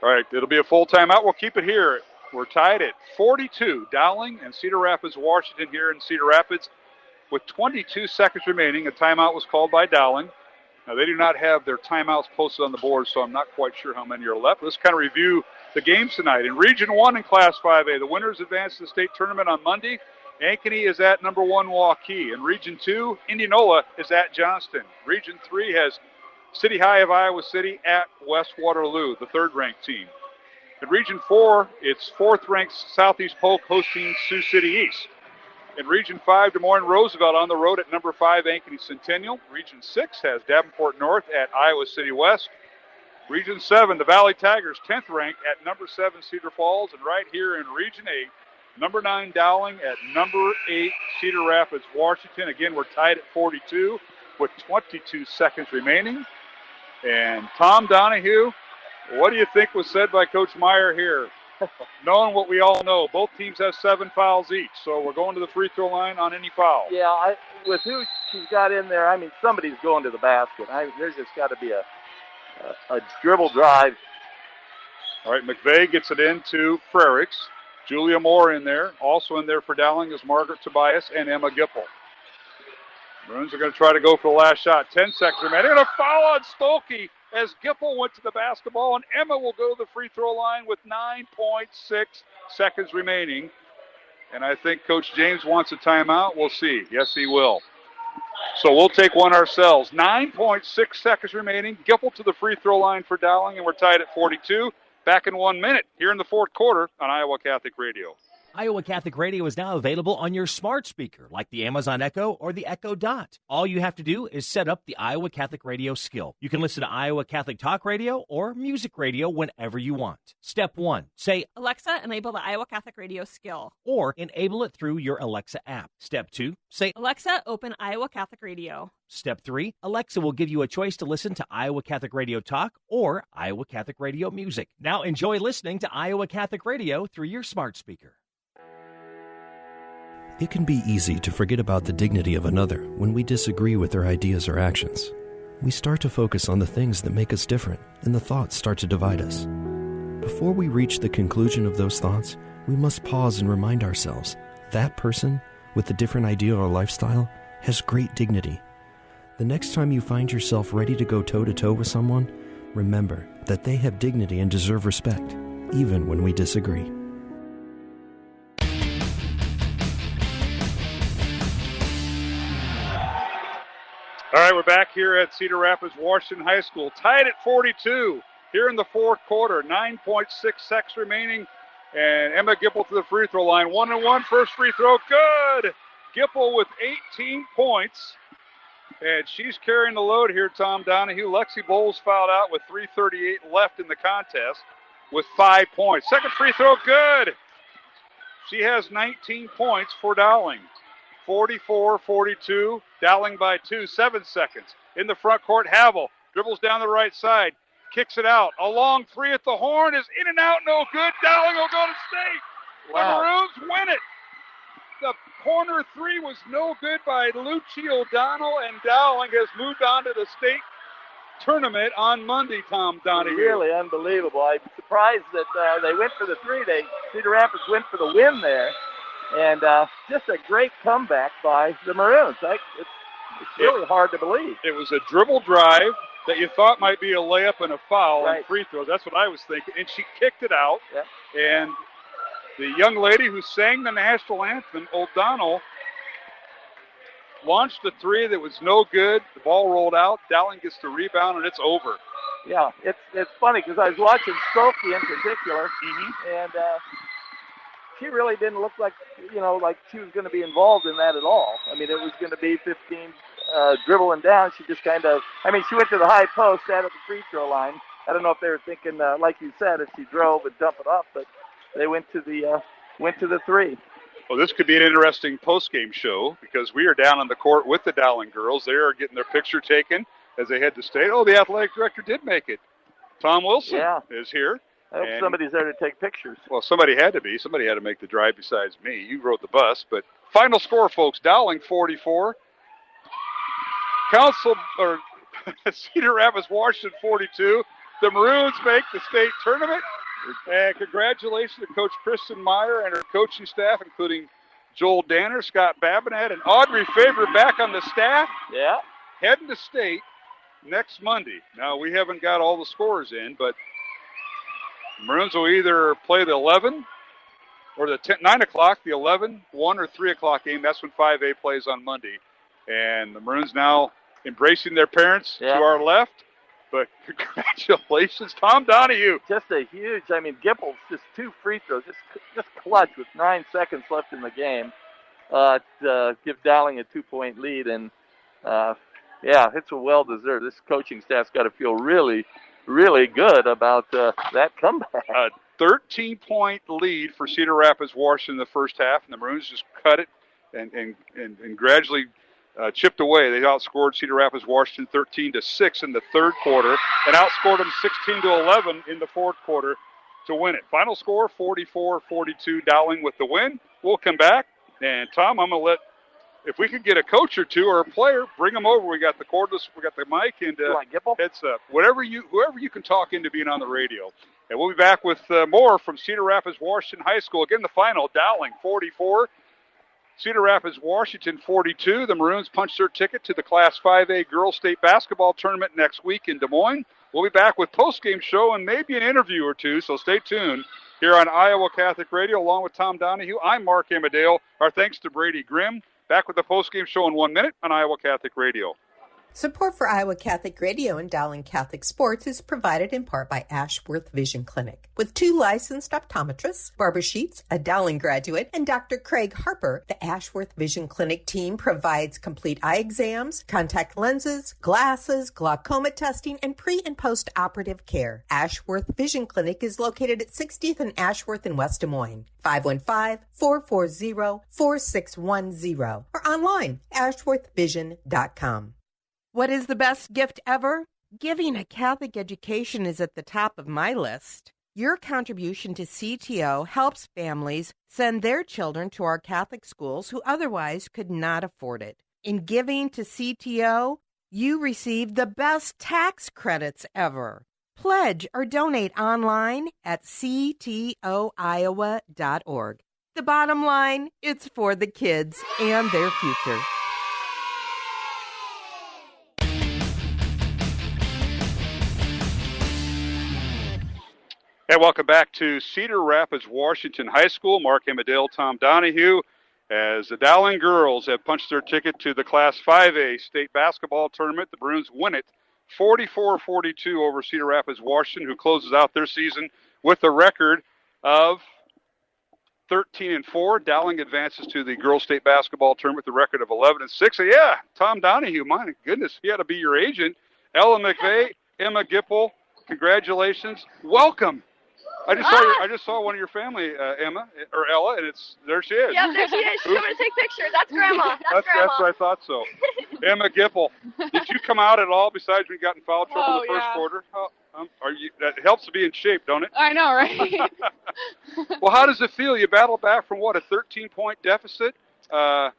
All right, it'll be a full timeout. We'll keep it here. We're tied at 42. Dowling and Cedar Rapids, Washington here in Cedar Rapids. With 22 seconds remaining, a timeout was called by Dowling. Now, they do not have their timeouts posted on the board, so I'm not quite sure how many are left. Let's kind of review the games tonight. In Region 1 in Class 5A, the winners advance to the state tournament on Monday. Ankeny is at number 1 Waukee. In Region 2, Indianola is at Johnston. Region 3 has City High of Iowa City at West Waterloo, the third-ranked team. In Region 4, it's fourth-ranked Southeast Polk hosting Sioux City East. In Region 5, Des Moines Roosevelt on the road at number 5 Ankeny Centennial. Region 6 has Davenport North at Iowa City West. Region 7, the Valley Tigers, 10th ranked at number 7 Cedar Falls. And right here in Region 8, number 9 Dowling at number 8 Cedar Rapids, Washington. Again, we're tied at 42 with 22 seconds remaining. And Tom Donahue, what do you think was said by Coach Meyer here? Knowing what we all know, both teams have 7 fouls each, so we're going to the free throw line on any foul. Yeah, with who she's got in there, I mean, somebody's going to the basket. There's just got to be a dribble drive. All right, McVeigh gets it into Frericks. Julia Moore in there. Also in there for Dowling is Margaret Tobias and Emma Gipple. Bruins are going to try to go for the last shot. 10 seconds remaining. And a foul on Stolke as Gipple went to the basketball, and Emma will go to the free throw line with 9.6 seconds remaining. And I think Coach James wants a timeout. We'll see. Yes, he will. So we'll take one ourselves. 9.6 seconds remaining. Gipple to the free throw line for Dowling, and we're tied at 42. Back in 1 minute here in the fourth quarter on Iowa Catholic Radio. Iowa Catholic Radio is now available on your smart speaker, like the Amazon Echo or the Echo Dot. All you have to do is set up the Iowa Catholic Radio skill. You can listen to Iowa Catholic Talk Radio or Music Radio whenever you want. Step 1, say, Alexa, enable the Iowa Catholic Radio skill. Or enable it through your Alexa app. Step 2, say, Alexa, open Iowa Catholic Radio. Step 3, Alexa will give you a choice to listen to Iowa Catholic Radio Talk or Iowa Catholic Radio Music. Now enjoy listening to Iowa Catholic Radio through your smart speaker. It can be easy to forget about the dignity of another when we disagree with their ideas or actions. We start to focus on the things that make us different, and the thoughts start to divide us. Before we reach the conclusion of those thoughts, we must pause and remind ourselves that person with a different idea or lifestyle has great dignity. The next time you find yourself ready to go toe-to-toe with someone, remember that they have dignity and deserve respect, even when we disagree. All right, we're back here at Cedar Rapids, Washington High School, tied at 42 here in the fourth quarter. 9.6 seconds remaining, and Emma Gipple to the free throw line. 1-1, first free throw, good! Gipple with 18 points, and she's carrying the load here, Tom Donahue. Lexi Bowles fouled out with 3:38 left in the contest with 5 points. Second free throw, good! She has 19 points for Dowling. 44-42, Dowling by 2, 7 seconds. In the front court, Havel dribbles down the right side, kicks it out. A long three at the horn is in and out, no good. Dowling will go to state. Wow. The Maroons win it. The corner three was no good by Lucci O'Donnell, and Dowling has moved on to the state tournament on Monday, Tom Donahue. Really unbelievable. I'm surprised that they went for the three. Cedar Rapids went for the win there. And just a great comeback by the Maroons. It's really hard to believe. It was a dribble drive that you thought might be a layup and a foul and free throw. That's what I was thinking. And she kicked it out. Yep. And the young lady who sang the national anthem, O'Donnell, launched a three that was no good. The ball rolled out. Dowling gets the rebound, and it's over. Yeah, it's funny because I was watching Sophie in particular, and she really didn't look like she was going to be involved in that at all. I mean, it was going to be 15 dribbling down. She just she went to the high post, sat at the free throw line. I don't know if they were thinking, like you said, if she drove and dump it up, but they went to the three. Well, this could be an interesting post-game show because we are down on the court with the Dowling girls. They are getting their picture taken as they head to state. Oh, the athletic director did make it. Tom Wilson is here. I hope somebody's there to take pictures. Well, somebody had to be. Somebody had to make the drive besides me. You rode the bus. But final score, folks, Dowling 44. Cedar Rapids, Washington 42. The Maroons make the state tournament. And congratulations to Coach Kristen Meyer and her coaching staff, including Joel Danner, Scott Babinet, and Audrey Faber back on the staff. Yeah. Heading to state next Monday. Now, we haven't got all the scores in, but Maroons will either play the 11 or the 9 o'clock, the 11, 1, or 3 o'clock game. That's when 5A plays on Monday. And the Maroons now embracing their parents to our left. But congratulations, Tom Donahue. Just a huge, Gipple's just 2 free throws, just clutch with 9 seconds left in the game to give Dowling a 2-point lead. And, it's a well-deserved. This coaching staff's got to feel really, really good about that comeback. A 13-point lead for Cedar Rapids, Washington in the first half, and the Maroons just cut it and gradually chipped away. They outscored Cedar Rapids, Washington 13-6 in the third quarter and outscored them 16-11 in the fourth quarter to win it. Final score, 44-42, Dowling with the win. We'll come back, and Tom, I'm going to let, if we could get a coach or two or a player, bring them over. We got the cordless, we got the mic, and heads up. Whoever you can talk into being on the radio. And we'll be back with more from Cedar Rapids, Washington High School. Again, the final, Dowling 44, Cedar Rapids, Washington 42. The Maroons punch their ticket to the Class 5A Girls State Basketball Tournament next week in Des Moines. We'll be back with post-game show and maybe an interview or two, so stay tuned here on Iowa Catholic Radio along with Tom Donahue. I'm Mark Amadale. Our thanks to Brady Grimm. Back with the post-game show in 1 minute on Iowa Catholic Radio. Support for Iowa Catholic Radio and Dowling Catholic Sports is provided in part by Ashworth Vision Clinic. With 2 licensed optometrists, Barbara Sheets, a Dowling graduate, and Dr. Craig Harper, the Ashworth Vision Clinic team provides complete eye exams, contact lenses, glasses, glaucoma testing, and pre- and post-operative care. Ashworth Vision Clinic is located at 60th and Ashworth in West Des Moines. 515-440-4610 or online, ashworthvision.com. What is the best gift ever? Giving a Catholic education is at the top of my list. Your contribution to CTO helps families send their children to our Catholic schools who otherwise could not afford it. In giving to CTO, you receive the best tax credits ever. Pledge or donate online at ctoiowa.org. The bottom line, it's for the kids and their future. And welcome back to Cedar Rapids, Washington High School. Mark Amadale, Tom Donahue, as the Dowling girls have punched their ticket to the Class 5A state basketball tournament. The Bruins win it 44-42 over Cedar Rapids, Washington, who closes out their season with a record of 13-4. Dowling advances to the girls state basketball tournament with a record of 11-6. So yeah, Tom Donahue, my goodness, he had to be your agent. Ella McVeigh, Emma Gipple, congratulations. Welcome. I just saw one of your family, Emma or Ella, and there she is. Yep, there she is. She's coming to take pictures. That's Grandma. That's Grandma. That's what I thought so. Emma Gipple, did you come out at all besides when you got in foul trouble in the first quarter? That helps to be in shape, don't it? I know, right? Well, how does it feel? You battled back from what, a 13-point deficit? Emma,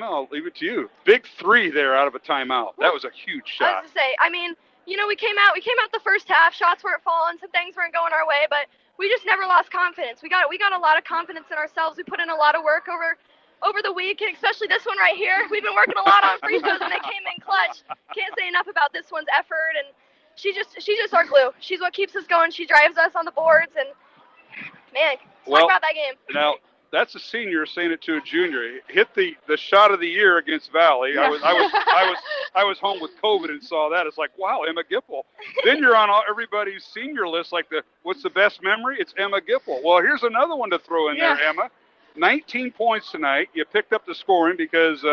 I'll leave it to you. Big three there out of a timeout. That was a huge shot. I was to say, we came out the first half, shots weren't falling, some things weren't going our way, but we just never lost confidence. We got a lot of confidence in ourselves. We put in a lot of work over the week, and especially this one right here. We've been working a lot on free throws, and they came in clutch. Can't say enough about this one's effort, and she's just our glue. She's what keeps us going. She drives us on the boards, and man, talk about that game. Now, that's a senior saying it to a junior. Hit the shot of the year against Valley. Yeah. I was home with COVID and saw that. It's like, wow, Emma Gipple. Then you're on everybody's senior list. Like what's the best memory? It's Emma Gipple. Well, here's another one to throw in there, Emma. 19 points tonight. You picked up the scoring because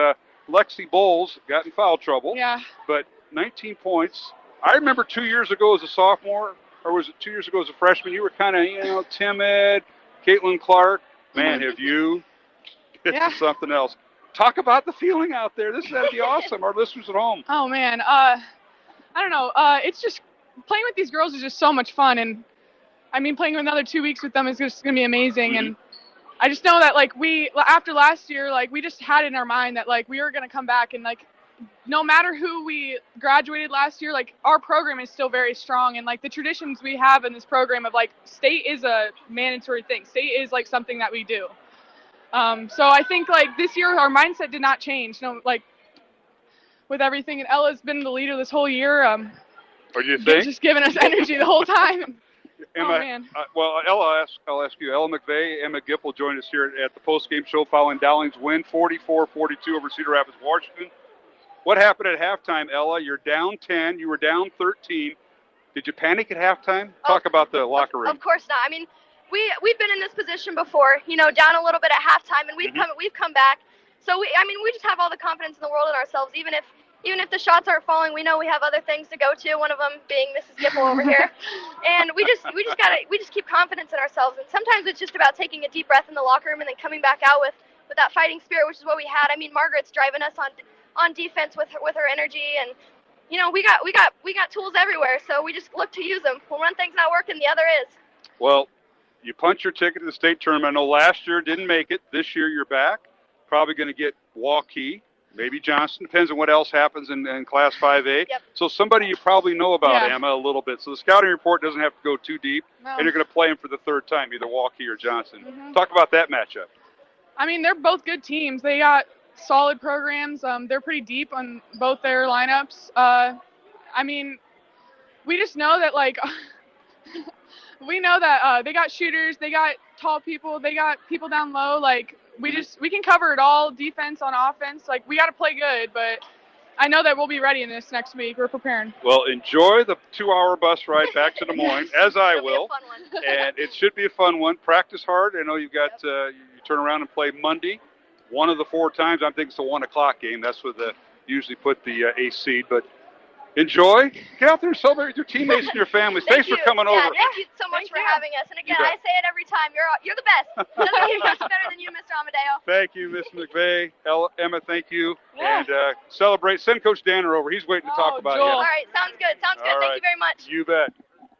Lexi Bowles got in foul trouble. Yeah. But 19 points. I remember 2 years ago as a sophomore, or was it 2 years ago as a freshman? You were kind of timid. Caitlin Clark. Man, have you hit something else. Talk about the feeling out there. This is going to be awesome. Our listeners at home. Oh, man. I don't know. It's just playing with these girls is just so much fun. And, playing another 2 weeks with them is just going to be amazing. Mm-hmm. And I just know that, after last year, we just had it in our mind that, we were going to come back. And, no matter who we graduated last year, our program is still very strong. And, the traditions we have in this program of, state is a mandatory thing. State is, something that we do. So I think, this year our mindset did not change. With everything. And Ella's been the leader this whole year. What do you think? Just giving us energy the whole time. Emma, oh, man. Ella, I'll ask you. Ella McVeigh, Emma Gipple joined us here at the post-game show following Dowling's win, 44-42 over Cedar Rapids, Washington. What happened at halftime, Ella? You're down 10. You were down 13. Did you panic at halftime? Talk about the locker room. Of course not. We've been in this position before, down a little bit at halftime, and we've come back. So we just have all the confidence in the world in ourselves. Even if the shots aren't falling, we know we have other things to go to. One of them being Mrs. Gipple over here, and we just keep confidence in ourselves. And sometimes it's just about taking a deep breath in the locker room and then coming back out with that fighting spirit, which is what we had. Margaret's driving us on defense with her energy, and we got tools everywhere, so we just look to use them. When one thing's not working, the other is. Well, you punched your ticket to the state tournament. I know last year didn't make it. This year you're back. Probably going to get Waukee, maybe Johnson. Depends on what else happens in Class 5A. Yep. So somebody you probably know about, Emma, a little bit. So the scouting report doesn't have to go too deep, and you're going to play them for the third time, either Waukee or Johnson. Mm-hmm. Talk about that matchup. They're both good teams. They got solid programs. They're pretty deep on both their lineups. We just know that, we know that they got shooters, they got tall people, they got people down low. We can cover it all, defense on offense. We got to play good, but I know that we'll be ready in this next week. We're preparing. Well, enjoy the 2-hour bus ride back to Des Moines, as I will. And it should be a fun one. Practice hard. I know you've got you turn around and play Monday. One of the 4 times, I think it's a 1 o'clock game. That's where they usually put the ace seed. But enjoy. Get out there and celebrate with your teammates and your families. Thanks for coming over. Thank you so much for having us. And again, I say it every time. You're the best. Doesn't get much better than you, Mr. Amadeo. Thank you, Miss McVeigh. Emma, thank you. Yeah. And celebrate. Send Coach Danner over. He's waiting to talk about you. All right. Sounds good. Thank you very much. You bet.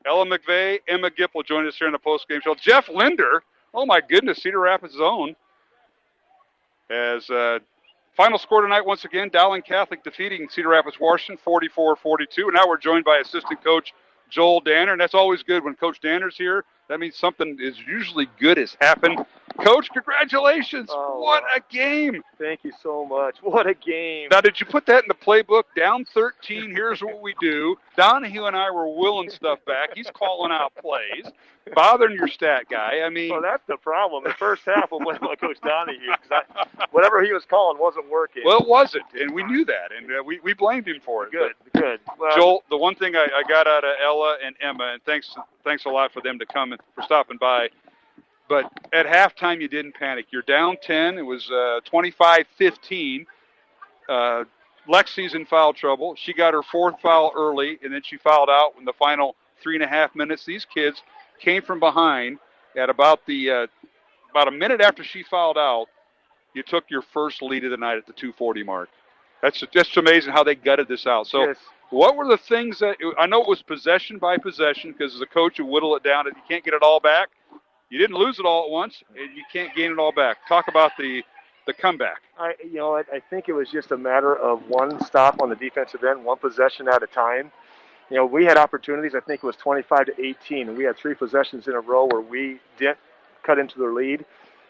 Ella McVeigh, Emma Gipple joined us here in the post-game show. Jeff Linder, oh my goodness, Cedar Rapids' own. As final score tonight, once again, Dowling Catholic defeating Cedar Rapids, Washington, 44-42. And now we're joined by assistant coach Joel Danner, and that's always good when Coach Danner's here. That means something is usually good has happened. Coach, congratulations. What a game. Thank you so much. What a game. Now, did you put that in the playbook? Down 13, here's what we do. Donahue and I were willing stuff back. He's calling out plays, bothering your stat guy. I mean, well, that's the problem. The first half was with Coach Donahue. Whatever he was calling wasn't working. Well, it wasn't, and we knew that, and we blamed him for it. Good. Well, Joel, the one thing I got out of Ella and Emma, and thanks a lot for them to come and for stopping by. But at halftime, you didn't panic. You're down 10. It was 25-15. Lexi's in foul trouble. She got her fourth foul early, and then she fouled out in the final 3.5 minutes. These kids came from behind at about a minute after she fouled out. You took your first lead of the night at the 2:40 mark. That's just amazing how they gutted this out. So, yes. What were the things that I know it was possession by possession because as a coach you whittle it down and you can't get it all back. You didn't lose it all at once, and you can't gain it all back. Talk about the comeback. I think it was just a matter of one stop on the defensive end, one possession at a time. We had opportunities. I think it was 25-18, and we had 3 possessions in a row where we didn't cut into their lead.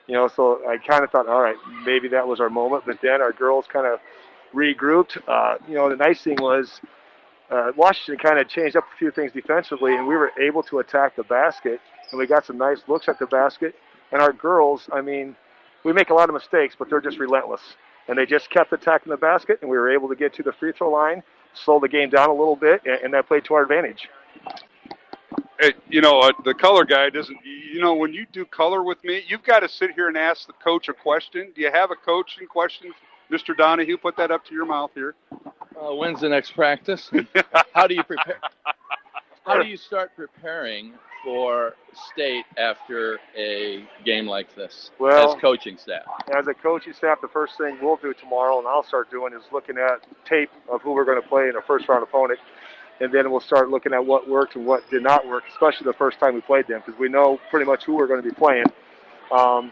So I kind of thought, all right, maybe that was our moment. But then our girls kind of regrouped. The nice thing was Washington kind of changed up a few things defensively, and we were able to attack the basket. And we got some nice looks at the basket. And our girls, we make a lot of mistakes, but they're just relentless. And they just kept attacking the basket, and we were able to get to the free throw line, slow the game down a little bit, and that played to our advantage. Hey, the color guy doesn't, when you do color with me, you've got to sit here and ask the coach a question. Do you have a coaching question? Mr. Donahue, put that up to your mouth here. When's the next practice? How do you prepare? How do you start preparing for state after a game like this as coaching staff? As a coaching staff, the first thing we'll do tomorrow, and I'll start doing, is looking at tape of who we're going to play in a first-round opponent, and then we'll start looking at what worked and what did not work, especially the first time we played them, because we know pretty much who we're going to be playing. For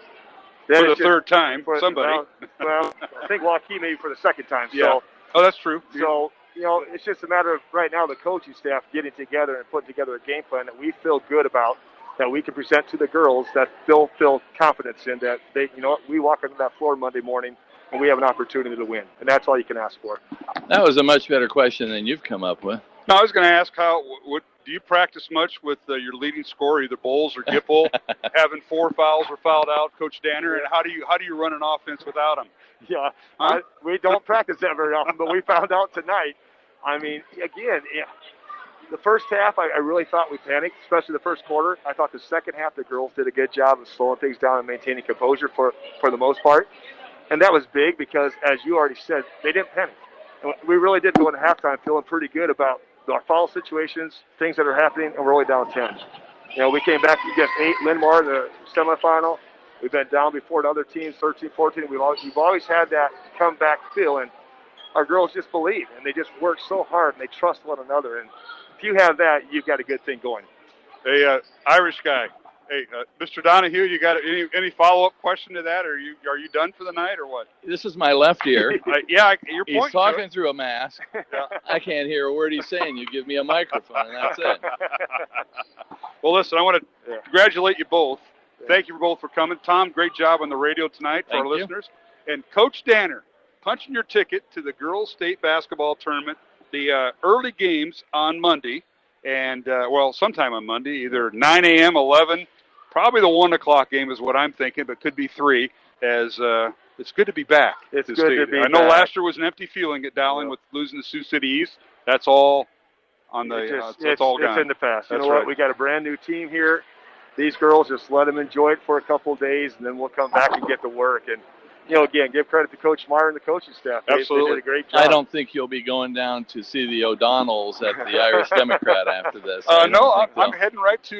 the third time, somebody. Well, I think Waukee maybe for the second time. Yeah. So, oh, that's true. So, it's just a matter of right now the coaching staff getting together and putting together a game plan that we feel good about, that we can present to the girls, that they'll feel confidence in, that they, we walk onto that floor Monday morning and we have an opportunity to win. And that's all you can ask for. That was a much better question than you've come up with. No, I was going to ask do you practice much with your leading scorer, either Bowles or Gipple, having 4 fouls or fouled out, Coach Danner, and how do you run an offense without him? Yeah, we don't practice that very often, but we found out tonight. The first half, I really thought we panicked, especially the first quarter. I thought the second half, the girls did a good job of slowing things down and maintaining composure for the most part. And that was big because, as you already said, they didn't panic. And we really did go into halftime feeling pretty good about our foul situations, things that are happening, and we're only down 10. We came back against 8 Linn-Mar in the semifinal. We've been down before to other teams, 13, 14. We've always had that comeback feel, and our girls just believe, and they just work so hard, and they trust one another. And if you have that, you've got a good thing going. Hey, Irish guy. Hey, Mr. Donahue, you got any follow-up question to that? Or are you done for the night, or what? This is my left ear. You're pointing. He's talking through a mask. Yeah. I can't hear a word he's saying. You give me a microphone, and that's it. Well, listen, I want to congratulate you both. Thank you both for coming. Tom, great job on the radio tonight for our listeners. And Coach Danner, punching your ticket to the girls' state basketball tournament. The early games on Monday, and sometime on Monday, either 9 a.m., 11. Probably the 1 o'clock game is what I'm thinking, but could be 3. As it's good to be back. It's good to be back. I know last year was an empty feeling at Dowling with losing to Sioux City East. That's all on the. It's all gone. It's in the past. That's you know right. what? We got a brand new team here. These girls, just let them enjoy it for a couple of days, and then we'll come back and get to work. And again, give credit to Coach Marr and the coaching staff. Absolutely. They did a great job. I don't think you'll be going down to see the O'Donnells at the Irish Democrat after this. No, I'm heading right to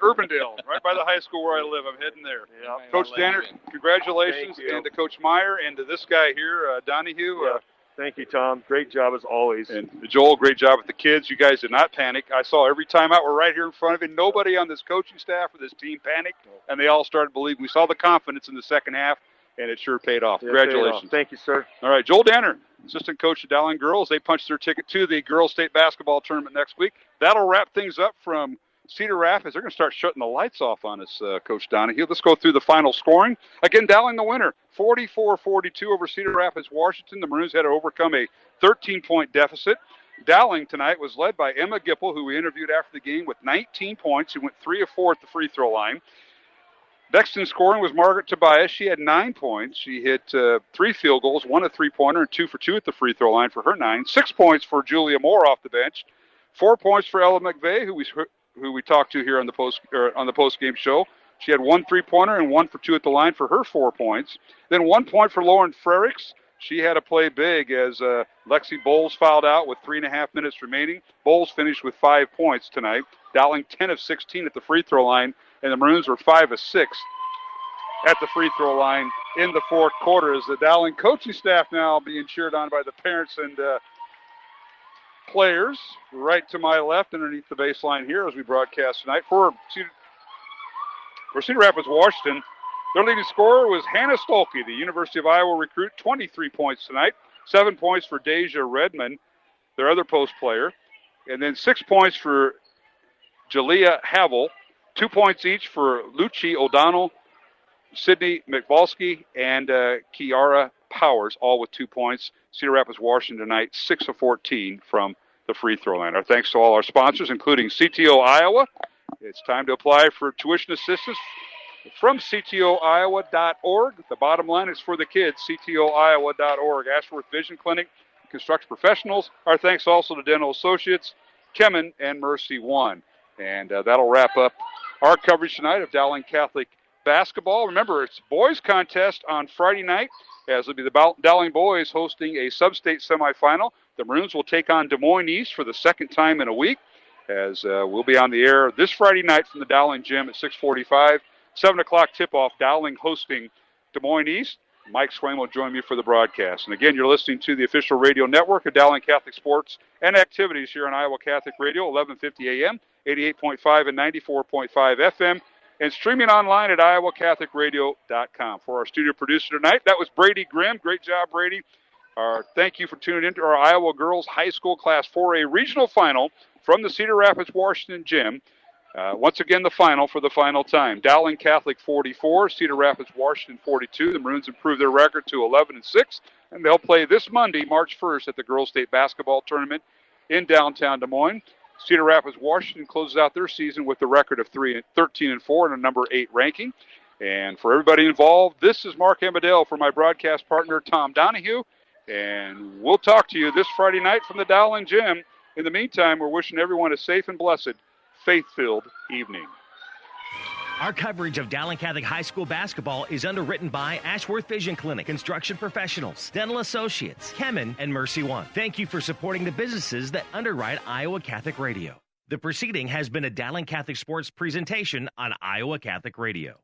Urbandale, right by the high school where I live. I'm heading there. Yeah. Coach Danner, congratulations, and to Coach Meyer and to this guy here, Donahue. Thank you, Tom. Great job as always. And Joel, great job with the kids. You guys did not panic. I saw every time out, we're right here in front of you. Nobody on this coaching staff or this team panicked, and they all started believing. We saw the confidence in the second half. and it sure paid off. Yeah, Congratulations. paid off. Thank you, sir. All right, Joel Danner, assistant coach of Dowling Girls. They punched their ticket to the girls' state basketball tournament next week. That'll wrap things up from Cedar Rapids. They're going to start shutting the lights off on us, Coach Donahue. Let's go through the final scoring. Again, Dowling the winner, 44-42 over Cedar Rapids, Washington. The Maroons had to overcome a 13-point deficit. Dowling tonight was led by Emma Gipple, who we interviewed after the game, with 19 points. She went 3 of 4 at the free throw line. Next in scoring was Margaret Tobias. She had 9 points. She hit 3 field goals, 1 a three-pointer, and 2 for 2 at the free throw line for her 9. 6 points for Julia Moore off the bench. 4 points for Ella McVeigh, who we talked to here on the post-game show. She had 1 three-pointer and 1 for 2 at the line for her 4 points. Then 1 point for Lauren Frericks. She had to play big as Lexi Bowles fouled out with 3.5 minutes remaining. Bowles finished with 5 points tonight. Dowling 10 of 16 at the free throw line, and the Maroons were 5 of 6 at the free throw line in the fourth quarter. As the Dowling coaching staff now being cheered on by the parents and players. Right to my left underneath the baseline here as we broadcast tonight for Cedar Rapids, Washington. Their leading scorer was Hannah Stolke, the University of Iowa recruit, 23 points tonight. 7 points for Deja Redmond, their other post player. And then 6 points for Jalea Havel. 2 points each for Lucci O'Donnell, Sydney McVolsky, and Kiara Powers, all with 2 points. Cedar Rapids, Washington tonight, 6 of 14 from the free throw line. Our thanks to all our sponsors, including CTO Iowa. It's time to apply for tuition assistance from ctoiowa.org. The bottom line is for the kids, ctoiowa.org. Ashworth Vision Clinic, Construction Professionals. Our thanks also to Dental Associates, Kemen, and Mercy One. And that'll wrap up our coverage tonight of Dowling Catholic basketball. Remember, it's boys contest on Friday night, as it'll be the Dowling boys hosting a sub-state semifinal. The Maroons will take on Des Moines East for the second time in a week, as we'll be on the air this Friday night from the Dowling Gym at 6:45. 7 o'clock tip-off, Dowling hosting Des Moines East. Mike Swain will join me for the broadcast. And again, you're listening to the official radio network of Dowling Catholic Sports and Activities here on Iowa Catholic Radio, 1150 AM, 88.5 and 94.5 FM, and streaming online at iowacatholicradio.com. For our studio producer tonight, that was Brady Grimm. Great job, Brady. Thank you for tuning in to our Iowa Girls High School Class 4A regional final from the Cedar Rapids, Washington Gym. Once again, the final for the final time. Dowling Catholic 44, Cedar Rapids, Washington 42. The Maroons improved their record to 11-6, and they'll play this Monday, March 1st, at the Girls State Basketball Tournament in downtown Des Moines. Cedar Rapids, Washington closes out their season with a record of 13-4 and a number 8 ranking. And for everybody involved, this is Mark Amadale for my broadcast partner, Tom Donahue. And we'll talk to you this Friday night from the Dowling Gym. In the meantime, we're wishing everyone a safe and blessed, faith-filled evening. Our coverage of Dowling Catholic High School basketball is underwritten by Ashworth Vision Clinic, Construction Professionals, Dental Associates, Kemen, and Mercy One. Thank you for supporting the businesses that underwrite Iowa Catholic Radio. The proceeding has been a Dowling Catholic Sports presentation on Iowa Catholic Radio.